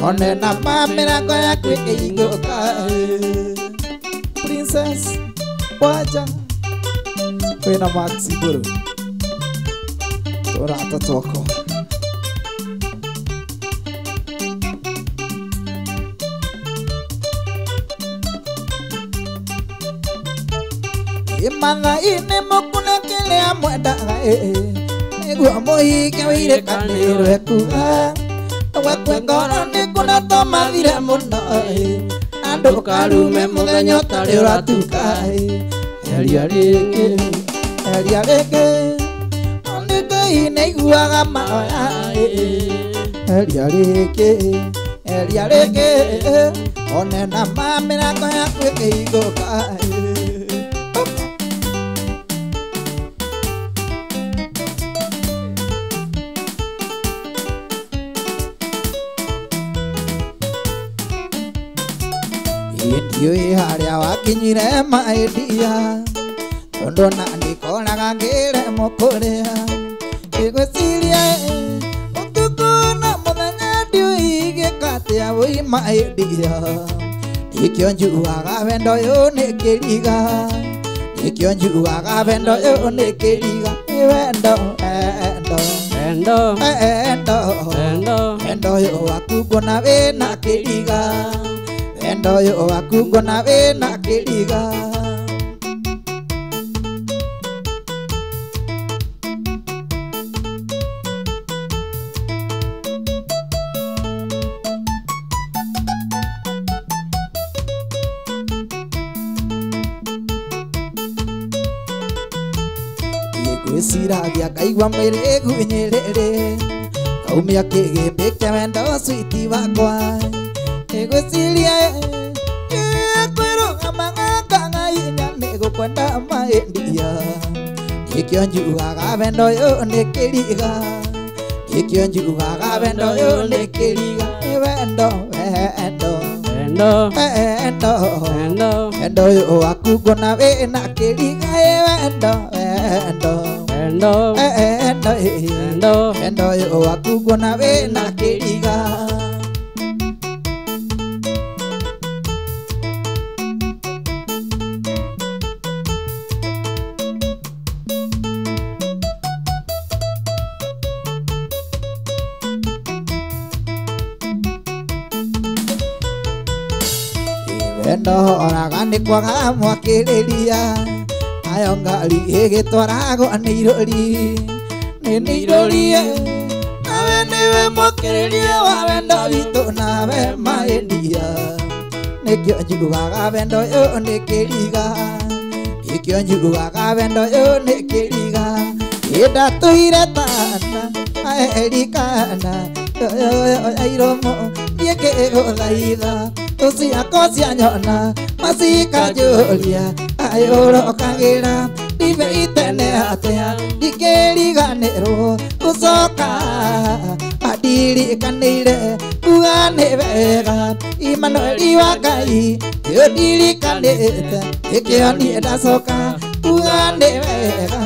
one na mĩrango yaku ĩkĩhingũka Princess waja wĩna Max igũrũ tũrata twakwa Imathai-inĩ mũkune kĩrĩa mwendaga nĩguo mũhinge wĩrĩkanĩrwo ekuga gwakwe ngoro nĩkũnatwo mathire mũno na ndũkarume mũthenya ũtarĩ ũratuka heria rĩkĩ one Ngai nĩ aiguaga mahoya heria rĩkĩ one na mĩrango yaku ĩkĩhingũka Ndiũĩ harĩa wakinyire maendia tondũ na ndĩkoraga ngĩremwo kũrĩa ngĩgwĩciria ũtukũ na mũthenya ndiũĩ ingĩka atĩa wĩ maendia nĩkĩo njugaga wendo ũyũ nĩ kĩriga wendo ũyũ waku ngona wĩna kĩriga wendo ũyũ waku ngona wĩna kĩriga ngwĩciragia ngaigua mwĩrĩ gunyĩrĩrĩ kaumia kĩgĩmbĩ kĩa wendo switi wakwa ngwĩciria kwĩrũgamaga ngang'ainya nĩgũkwenda maendia nĩkĩo njugaga wendo ũyũ nĩ kĩriga wendo ũyũ waku ngona wĩna kĩriga wendo ũyũ waku ngona wĩna kĩriga endo oragani kwaga mwakiriria ayo ngali igitwarago nirori nirori nawe niwe mwakiriria wa wendo witu nawe maendia nikio njugaga wendo yo nikiriga nikio njugaga wendo yo nikiriga ida tuire tana aerikana airomo yeke gothaitha uciakocia nyona masika julia ayoro kagira ibe itene atea ndikiriganirwo ucoka adirikanire ugane wega Imanueli wa Ngai ndirikanite ikio nie ndacoka ugane wega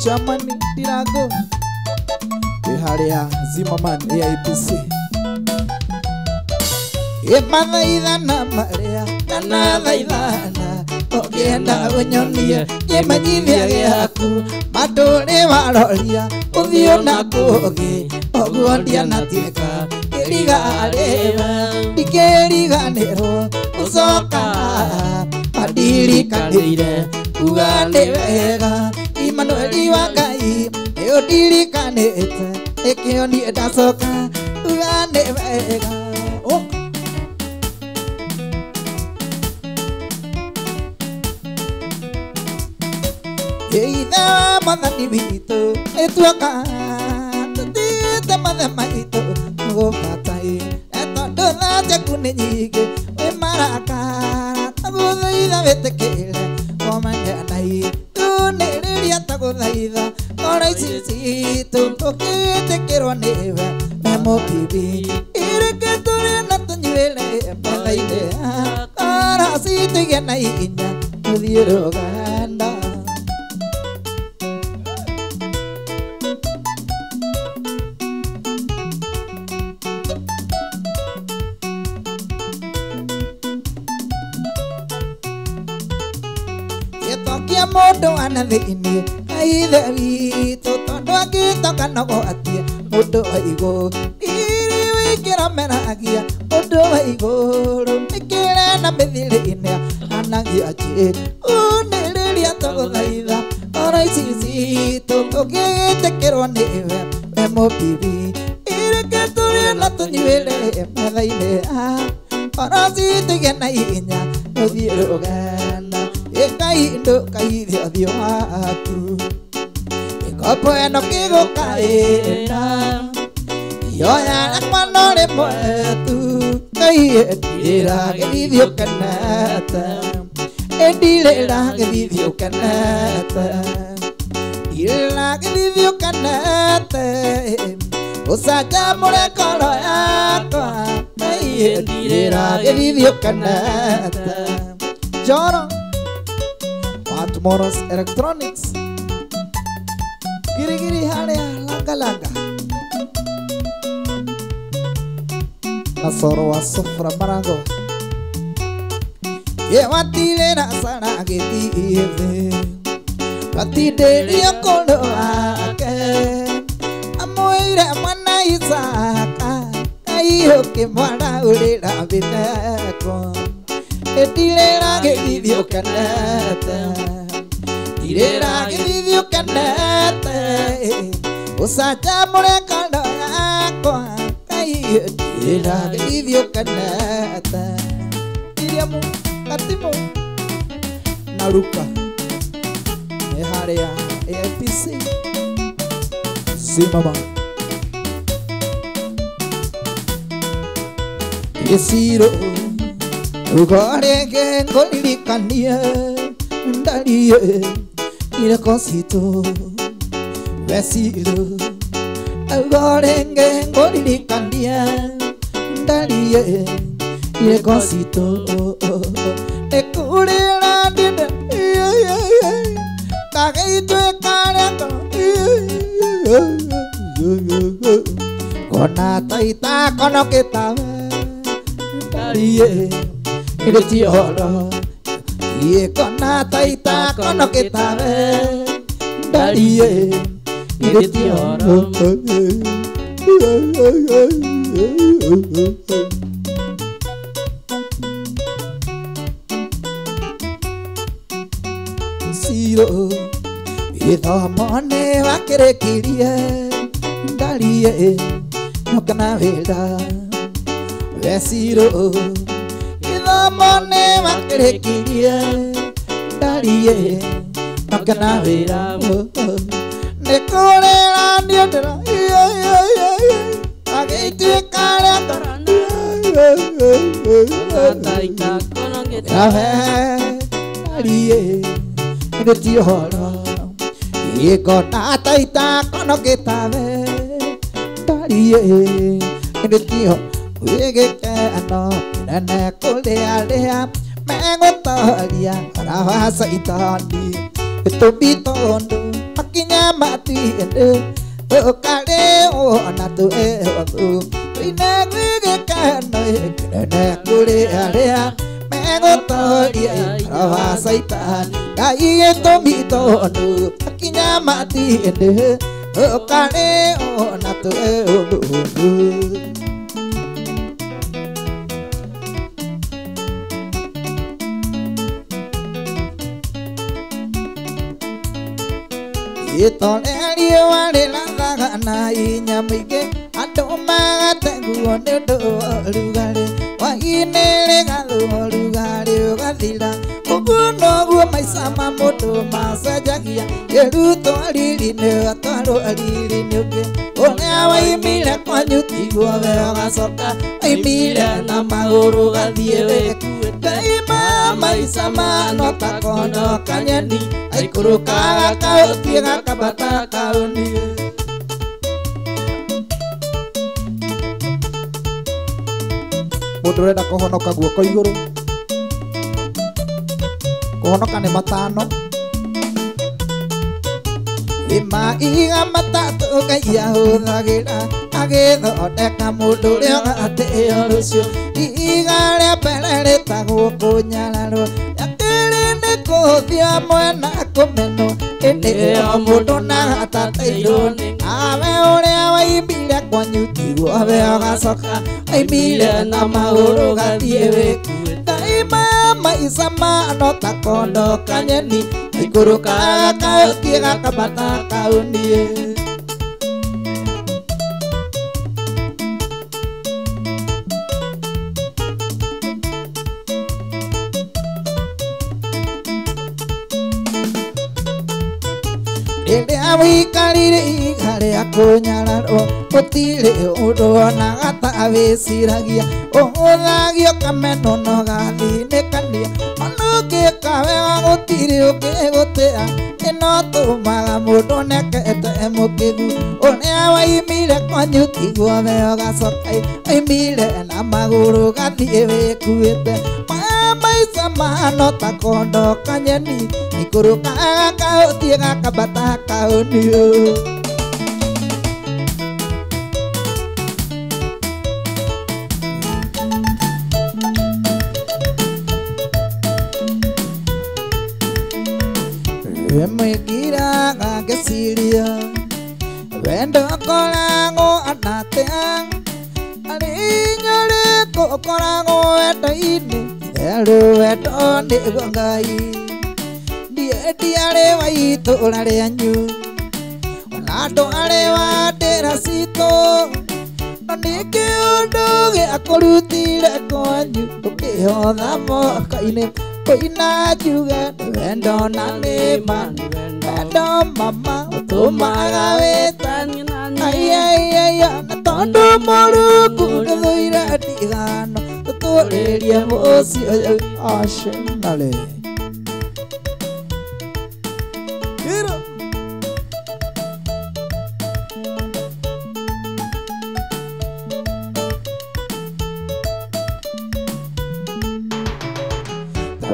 Chamani Dirago Haria Zimmerman AIPC Imathaithana Maria Tanathaithana Ogenda unyonie Nyemanyithia giaku Matũũri waroria Ũthiũ na kũũgĩ Ũguo ndianatuĩka Kĩrigarĩra Ndikĩriganĩrwo Ũcoka Andirikanĩire Uga nĩ wega Imanueli wa Ngai ndirikanĩte ikio nie ndacoka uga nĩ wega ithe mwathani witũ nĩtuoka tũthiĩte mathe maitũ gũbatai tondũ tha ciaku nĩ nyingĩ wĩ marakara tagũthaitha wĩtĩkĩre omanyanai tunĩrĩria tagũthaitha ora ici citũ tũkĩtĩkĩrwo nĩwe we mũbibi ireke tũrĩe na tũnyuĩre metha-inĩ ora citũ igĩe na hinya tũthiĩ rũganda gĩtokia mũndũ wana thĩinĩ ithe witũ tondũ angĩtoka no gwatie mũndũ wa igũrũ iri wĩkĩra meragia mũndũ wa igũrũ nĩkĩre na mĩthirĩ-inĩ anagia njĩ unĩrĩria tũgũthaitha ora ici citũ tũngĩgĩtĩkĩrwo nĩwe we mũbibi ireke tũrĩe na tũnyuĩre metha-inĩ ora citũ igĩe na hinya tũthiĩ rũganda ĩkaindũ kaithia ũthiũ waku ĩkopo ĩno kĩgũkaĩra yoya nakwana rĩmwe tu kaĩndirĩra gĩthithio kenete ĩndirĩra gĩthithio kenete ndirĩra gĩthithio kenete ũcanjamũre ngoro yakwa kaĩndirĩra gĩthithio kenete Joro Tomorrow's Electronics Giri haria langa Nasoro wa Sofra Marango Ye watile na sana githiethe Watindĩria kũndũ wake Amwĩre mwana Isaka Kaiyũke mwana ũrĩra Abimeko Ndirĩra gĩthithio kenete Ndirĩra gĩthithio kenete Ũcanjamũre ngoro yakwa Ndirĩra gĩthithio kenete Miriamu Katimu na Luka nĩ harĩa AIPC Simama Gĩcirũ Ugarenge ngolirikanie ndarie ireko citũ wecirũ Ugarenge ngolirikanie ndarie ireko citũ ĩkũrĩra ndĩnda kagĩituĩka rĩako kona taita konokĩta ndarie Iritioro Ye kona taita kono kitabe Ndarie Gĩtioro Siro Ithomo nĩ wakĩrĩkĩrie ndarie no kana wĩra we Siro Ithomo nĩ wakĩrĩkĩrie ndarie no kana wĩra nĩ kũrĩra nĩ ũndĩra agĩtuĩka rĩa korana Taita kono gĩtare ndarie Gĩtioro Gĩkona taita kono gĩtare ndarie Gĩtioro Gĩgĩkeno kĩnene kũrĩa megũtoria rawa caitani gĩtũmi tondũ makinya matiende ũkarĩ ona twehothu twĩne gwĩgĩkeno kĩnene kũrĩa megũtoria rawa caitani Ngai gĩtũmi tondũ makinya matiende ũkarĩ ona twehothu Itorerio rĩrathaga na hinya mũingĩ andũ magateguo nĩ ũndũ wa ũrugarĩ hwaĩ-inĩ rĩgathũa ũrugarĩ ũgathira ũguo noguo maica ma mũndũ macenjagia kĩrutwo riri-inĩ gatwarwo riri-inĩ ũngĩ ũrĩa waimire kwanyu tiguo we ũgacoka waimire na magũrũ gathiĩ wĩkuĩte Ngai maica mano ta kondo kanyeni aikũrũkaga kaũthiĩ gakambata kaũni mũndũ ũrenda kũhonoka guoko igũrũ kũhonoka nĩ matano maiga matatũ Ngai ahũthagĩra agĩthondeka mũndũ ũrĩa ũgatĩĩo rũciũ iga rĩa mbere rĩtagwo kũnyararwo rĩa kerĩ nĩ kũhũthia mwena kũmenwo hĩndĩ ĩyo mũndũ nagatateirwo awe ũrĩa waimire kwanyu tiguo we ũgacoka waimire na magũrũ gathiĩ wĩkuĩte Ngai maica mano ta kondo kanyeni aikũrũkaga kaũthiĩ gakambata kaũni Rĩrĩa wĩikarire iga rĩa kũnyararwo gũtirĩ ũndũ ona gatawĩciragia ũhũthagio kameno no gathinĩkania ona ũngĩka wega gũtirĩ ũngĩgũtĩa ĩno tũmaga mũndũ nekete mũkĩgu ũrĩa waimire kwanyu tiguo we ũgacoka waimire na magũrũ gathiĩ wĩkuĩte maica mano ta kondo kanyeni aikũrũkaga kaũthiĩ gakambata kaũni mwĩkiraga ngĩciria wendo ũkoragwo atĩa arĩ nyũrĩkũ ũkoragwo wendo-inĩ itherũ wendo nĩguo Ngai ndiarĩ wa itũũra rĩanyu ona andũ arĩ wa ndĩra citũ no nĩkĩ ũndũ gĩakũrutire kwanyu ũkĩhotha moka-inĩ kũina njuge wendo na nĩma wendo mama ũtũmaga wĩtani aiaiaia na tondũ Mũrungu ndũthũire ndigano ũtũrĩrie mũciĩ ũyũ acinarĩ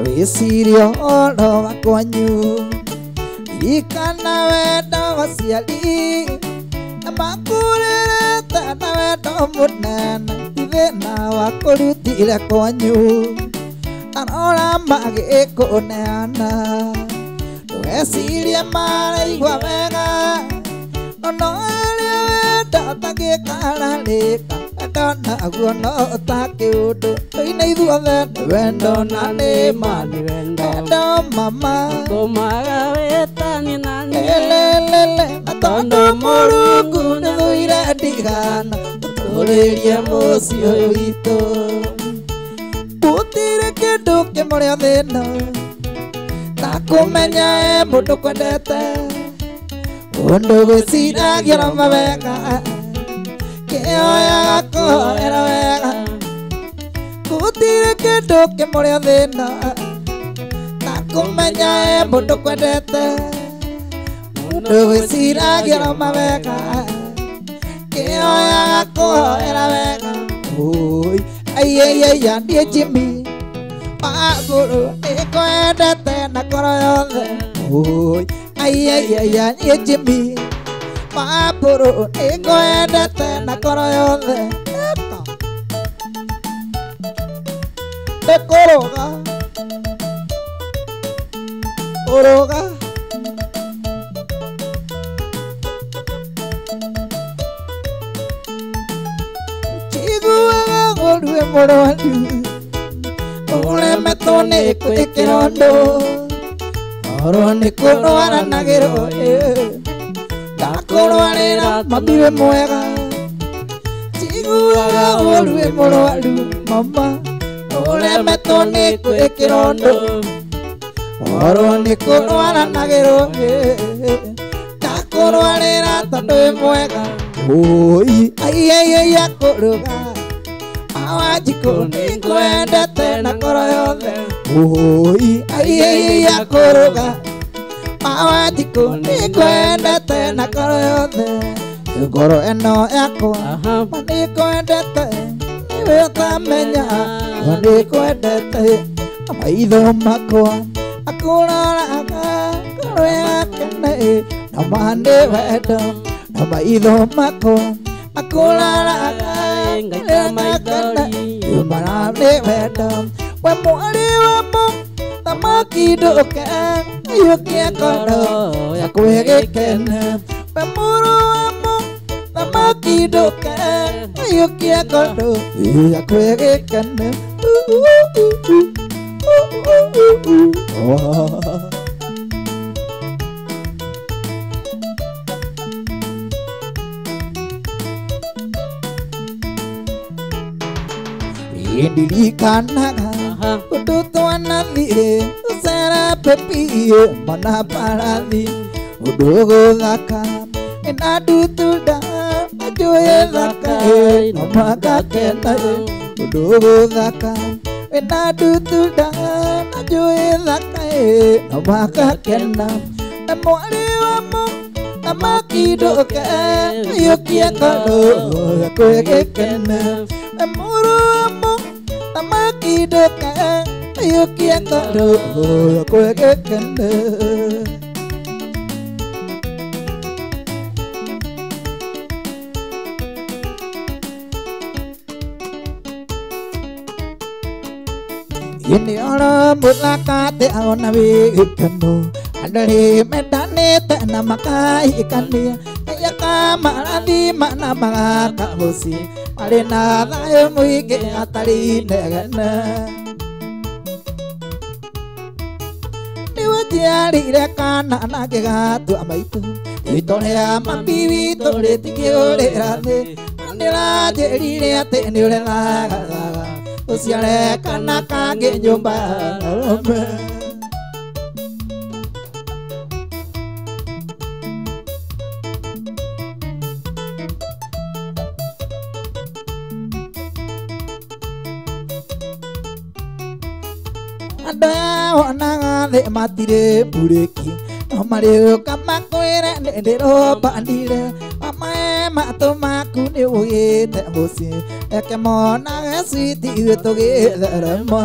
wĩciria ũhoro wa kwanyu ririkana wendo wa aciari na makũrerete na wendo mũnene thĩna wa kũrutire kwanyu arora magĩkũneana ndũgecirie maraigua wega ono wenda ũtangĩkara rĩka wendo naguo no ũtakĩ ũndũ ĩna ithuothe nĩ wendo na nĩ ma nĩ wendo mama Kũmaga wĩtani na niĩ lelele na tondũ Mũrungu nĩthũire ndigana tũtũrĩrie mũciĩ ũyũ witũ gũtirĩ kĩndũ kĩmũrĩa thĩna ta kũmenya mũndũ kwendete ũndũ gwĩciragia na mawega kĩoyaga kũhoera wega gũtirĩ kĩndũ kĩmũrĩa thĩna ta kũmenya mũndũ kwendete ũndũ gwĩciragia na mawega kĩoyaga kũhoera wega oi aiaiaia niĩ Jimmy Magũrũ nĩkwendete na ngoro yothe oi aiaiaia niĩ Jimmy Magũrũ nĩkwendete na ngoro yothe ndĩkũrũga ũrũga njiguaga ngũrue mũrwaru ũremetwo nĩ kĩrondo oro nĩ kũrwaranagĩrwo ndakũrwarĩra mamiwe mwega njiguaga ngũrue mũrwaru mama ũremetwo nĩ kĩrondo oro nĩ kũrwaranagĩrwo ndakũrwarĩra tondũ wĩ mwega oi aiaiaia kũrũga Wanjikũ nĩngwendete na ngoro yothe oi aiaiaia kũrũga Wanjikũ nĩngwendete na ngoro yothe ngoro ĩno yakwa nĩngwendete nĩwe ũtamenya nĩngwendete maitho makwa akũroraga ngoro yakene na mande wendo na maitho makwa akũroraga marane wendo we mwari wamo thamaki ndũke iyũkia kondo yakwĩ gĩkene we mũrũ wamo thamaki ndũke iyũkia kondo yakwĩ gĩkene ndirikanaga ũndũ twanathire gũcera pepie mana parathi ũndũ gũthaka ĩna ndutunda na njũĩ thaka no magakena ũndũ gũthaka ĩna ndutunda na njũĩ thaka no magakena mwarĩ wamo thamaki ndũke iyũkia kondo yakwĩ gĩkene mũrũ wamo thamaki ndũke iyũkia kondo yakwĩ gĩkene Iniora muthakate ona wĩgĩkeno andũ mendanĩte na makahikania yaka marathima na magaka mũciĩ marĩ na thayũ mũingĩ hatarĩ inegene nĩwe njiarĩire kana na ngĩgatua maitũ rĩtwa rĩa mami witũ rĩtikĩũrĩra thĩ na nĩũranjĩrire atĩ nĩũrethagaga ũciare kana kangĩ nyũmba ya arũme andũ onaga thĩ matirĩ mbũrĩki no marĩũka makwĩre nĩndĩrũmbanire amae matũ maku nĩũgĩte mũciĩ reke monage switi ithuĩ tũgĩtherema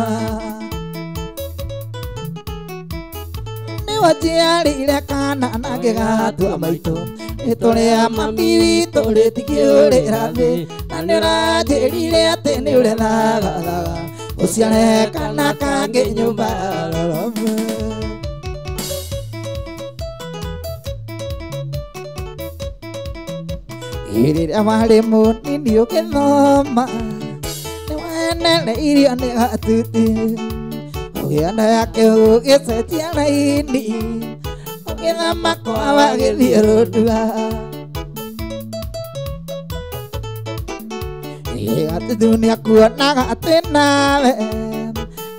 nĩwe njiarĩire kana na ngĩgatua maitũ rĩtwa rĩa mami witũ rĩtikĩũrĩra thĩ na nĩũranjĩrire atĩ nĩũrethagaga ũciare kana kangĩ nyũmba ya arũme Iri amale muni dio kenoma Nene iri ane hatuti Oge anda ke oge setiana ini Oge nama ko awake lirodua Ati dunia kuat naga atena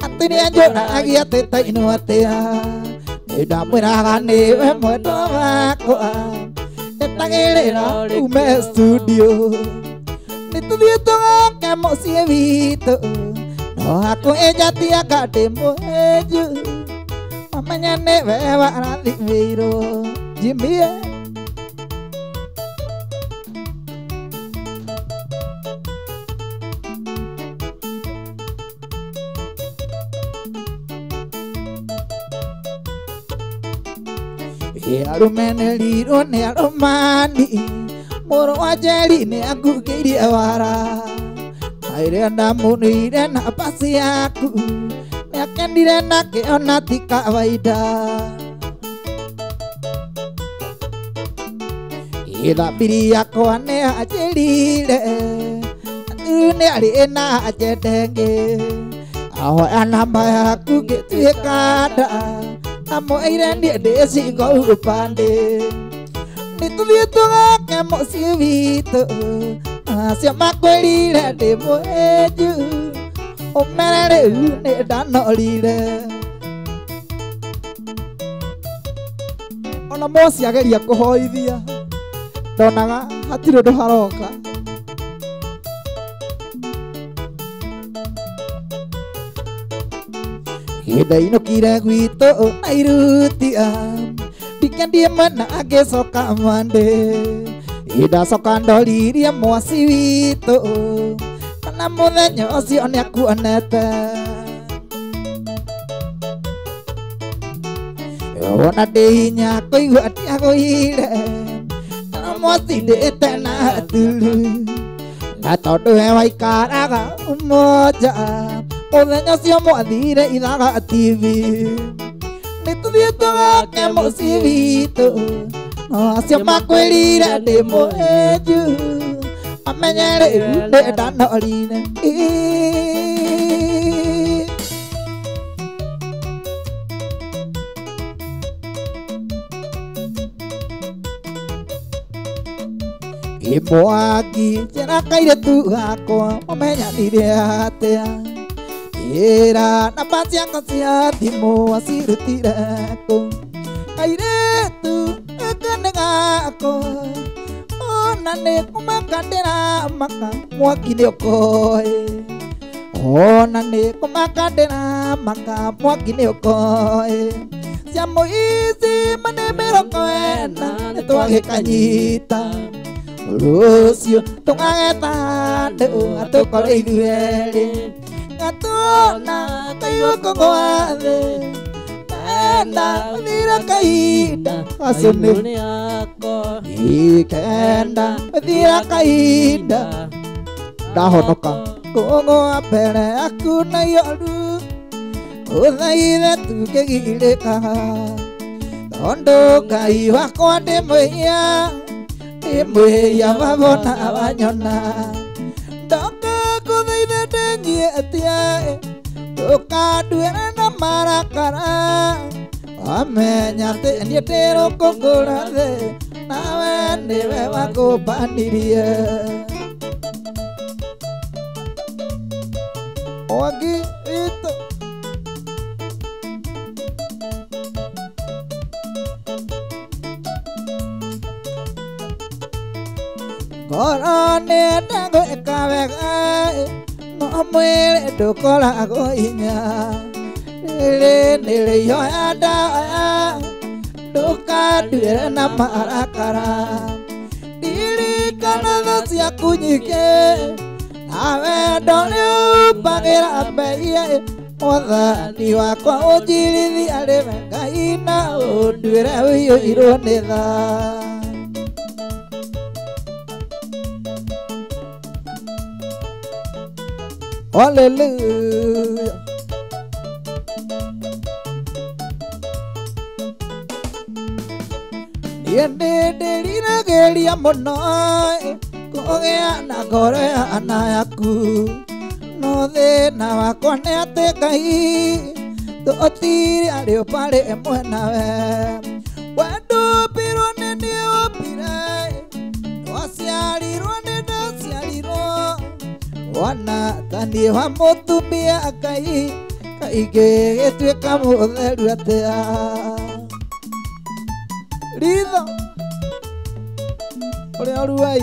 Ati dia jona lagi ati ta inu ati Ida meragane we modo aku Tangere ume studio Nitu dia tonga kemo sievito No aku ejati akademo eju Mamanya ne wewa rali viro Jimmy Arumene liro ne aromani Moro ajeli ne aku kiri awara Aire anda muni dan apa sih aku Ne akan direna ke onati kawaida Ida piri aku ane ajeli le Ane ari ena ajedenge Aho anamba aku gitu kada Amo aire dia desi kau pande Nitu dia tunga kemo sievito Siapa kweli le demo eju O mere ne dano lile Ona mosi ageria kuhoithia Ndonaga hatirĩ ũndũ haroka Ndainũkire gwitũ nairutia ndikendie mana agĩcoka mande ndacoka ndoririe mwasi witũ kana mũthenya ũcio nĩakuonete ona ndĩ hinya kũigua ndiagũire na mwasi ndĩte na turu na tondũ we waikaraga ũmoja Mũthenya ũcio mwathire ithaga TV Nĩtũthiĩ tũgake mũciĩ witũ No acio makwĩrire ndĩ mũhĩnju Amenye rĩu ndĩ ndanorire Mwangi njĩra kairĩtu gakwa mũmenyanire atĩa Ira namba ciakwa cia thimũ acirutire kũ Kairĩtu gaka nĩ gakwa Ona nĩ kũmaka ndĩramaka Mwangi nĩ ũkoĩ Ona nĩ kũmaka ndĩramaka Mwangi nĩ ũkoĩ Cia mũici manĩ mĩrongo ĩna nĩtwagĩkanyita Rũciũ tũgageta andũ atũkore ithuerĩ Gatona kayuko ngwathe Enda thira kahinda Asune yako Ikenda thira kahinda Ndahonoka Kũgũa mbere yaku na yoru Ũthaithe tũkĩgirĩka Tondũ Ngai wakwa ndĩmwĩhia Ndĩmwĩhia wabona wanyona Ndoka kũthaithe ndĩnyie atia Ndũkanduĩre na marakara Wamenya atĩ niĩ ndĩrũkũngũra thĩ Nawe nĩwe wakũmbanirie Mwangi witũ Ngoro nĩenda gwĩka wega No mwĩrĩ ndũkoragwo hinya Rĩrĩ nĩrĩ ihoya ndaya Ndũkanduĩre na marakara Ndirikana tha ciaku nyingĩ Na wendo nĩumbagĩra mbei Mwathani wakwa ũnjirithia rĩwe Ngai na ũnduĩre ũiyũirwo nĩ tha Hallelujah Niĩ ndĩrirageria mũno kũgĩa na ngoro yana yaku no thĩna wakwa nĩ atĩ Ngai tũtirĩ arĩ ũparĩ ĩmwe nawe we ndũmbirwo nĩ niĩ ũmbire waciarirwo nĩ ndaciarirwo wana ta niĩ wa mũtumia Ngai kaingĩ gĩtuĩka mũtheru atĩa Ritho ũrĩa ũruai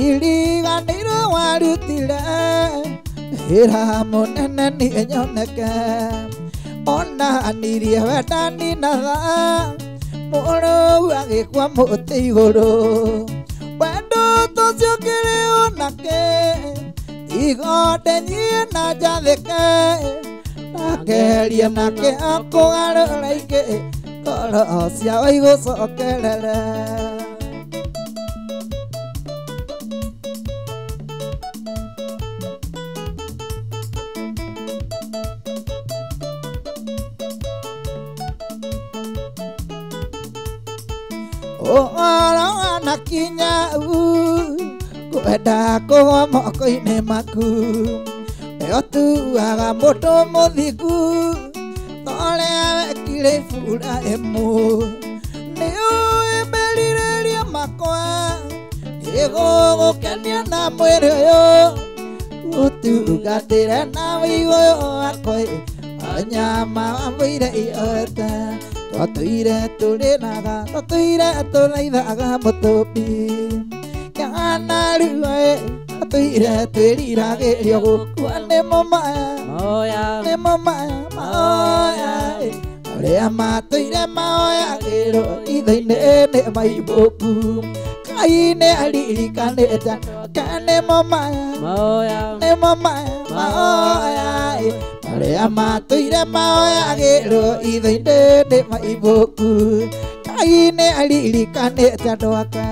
iriganĩirwo warutire wĩra mũnene niĩ nyoneke ona nirie wendani na tha mũrũu agĩkwa mũtĩ igũrũ wendo tũcio ngĩrĩ onake igonde nyie na njathĩke nakeria nake akũgarũra ingĩ ngoro ciao igũcokerere na kinya kwenda kũgwa moko-inĩ maku nĩo tuaga mũndũ mũthiku torĩa wekire ibura ĩmwe nĩũĩ merirĩria makwa nĩgũgũkenia na mwĩrĩ ũyũ ũtungatĩre na wĩigũyũ wakwa nyama wambũire iyote twatũire tũrĩnaga twatũire tũthaithaga mũtũmbi kana rĩu twatũire twĩriragĩrio gũkua nĩmo maya arĩa matũire maoyagĩrwo ithe-inĩ nĩ maibũku Ngai nĩ aririkanĩte nĩmo maya arĩa matũire maoyagĩrwo ithe-inĩ nĩ maibũku Ngai nĩ aririkanĩte andũ ake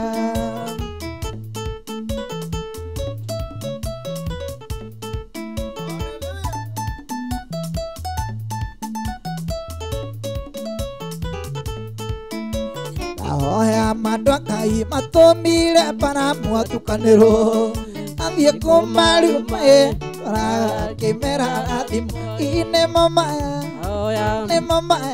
ahoya mandũ a Ngai matũmire mbaramu atukanĩrwo athiĩ kũmaruma kĩmera thimũ nĩmo maya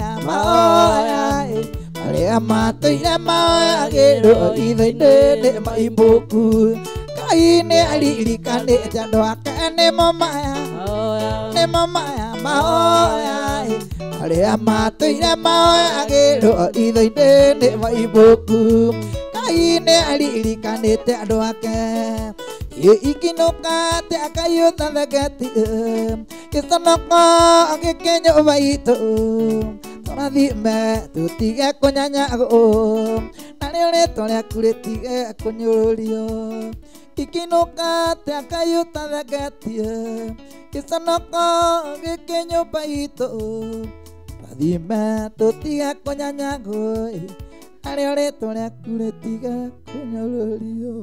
arĩa matũire maoyagĩrwo ithe-inĩ nĩ maibũku Ngai nĩ aririkanĩte andũ ake nĩmo maya arĩa matũire maoyagĩrwo ithe-inĩ nĩ maibũku Ngai nĩ aririkanĩte andũ ake ikinũka atĩ akayũthathegetie gĩconoko gĩkĩ nyũmba itũ tũrathime tũtige kũnyanyagwo narĩo rĩtwa rĩaku rĩtige kũnyũrũrio ikinũka atĩ akayũthathegetie gĩconoko gĩkĩ nyũmba itũ tũrathime tũtige kũnyanyagwo narĩo rĩtwa rĩaku rĩtige kũnyũrũrio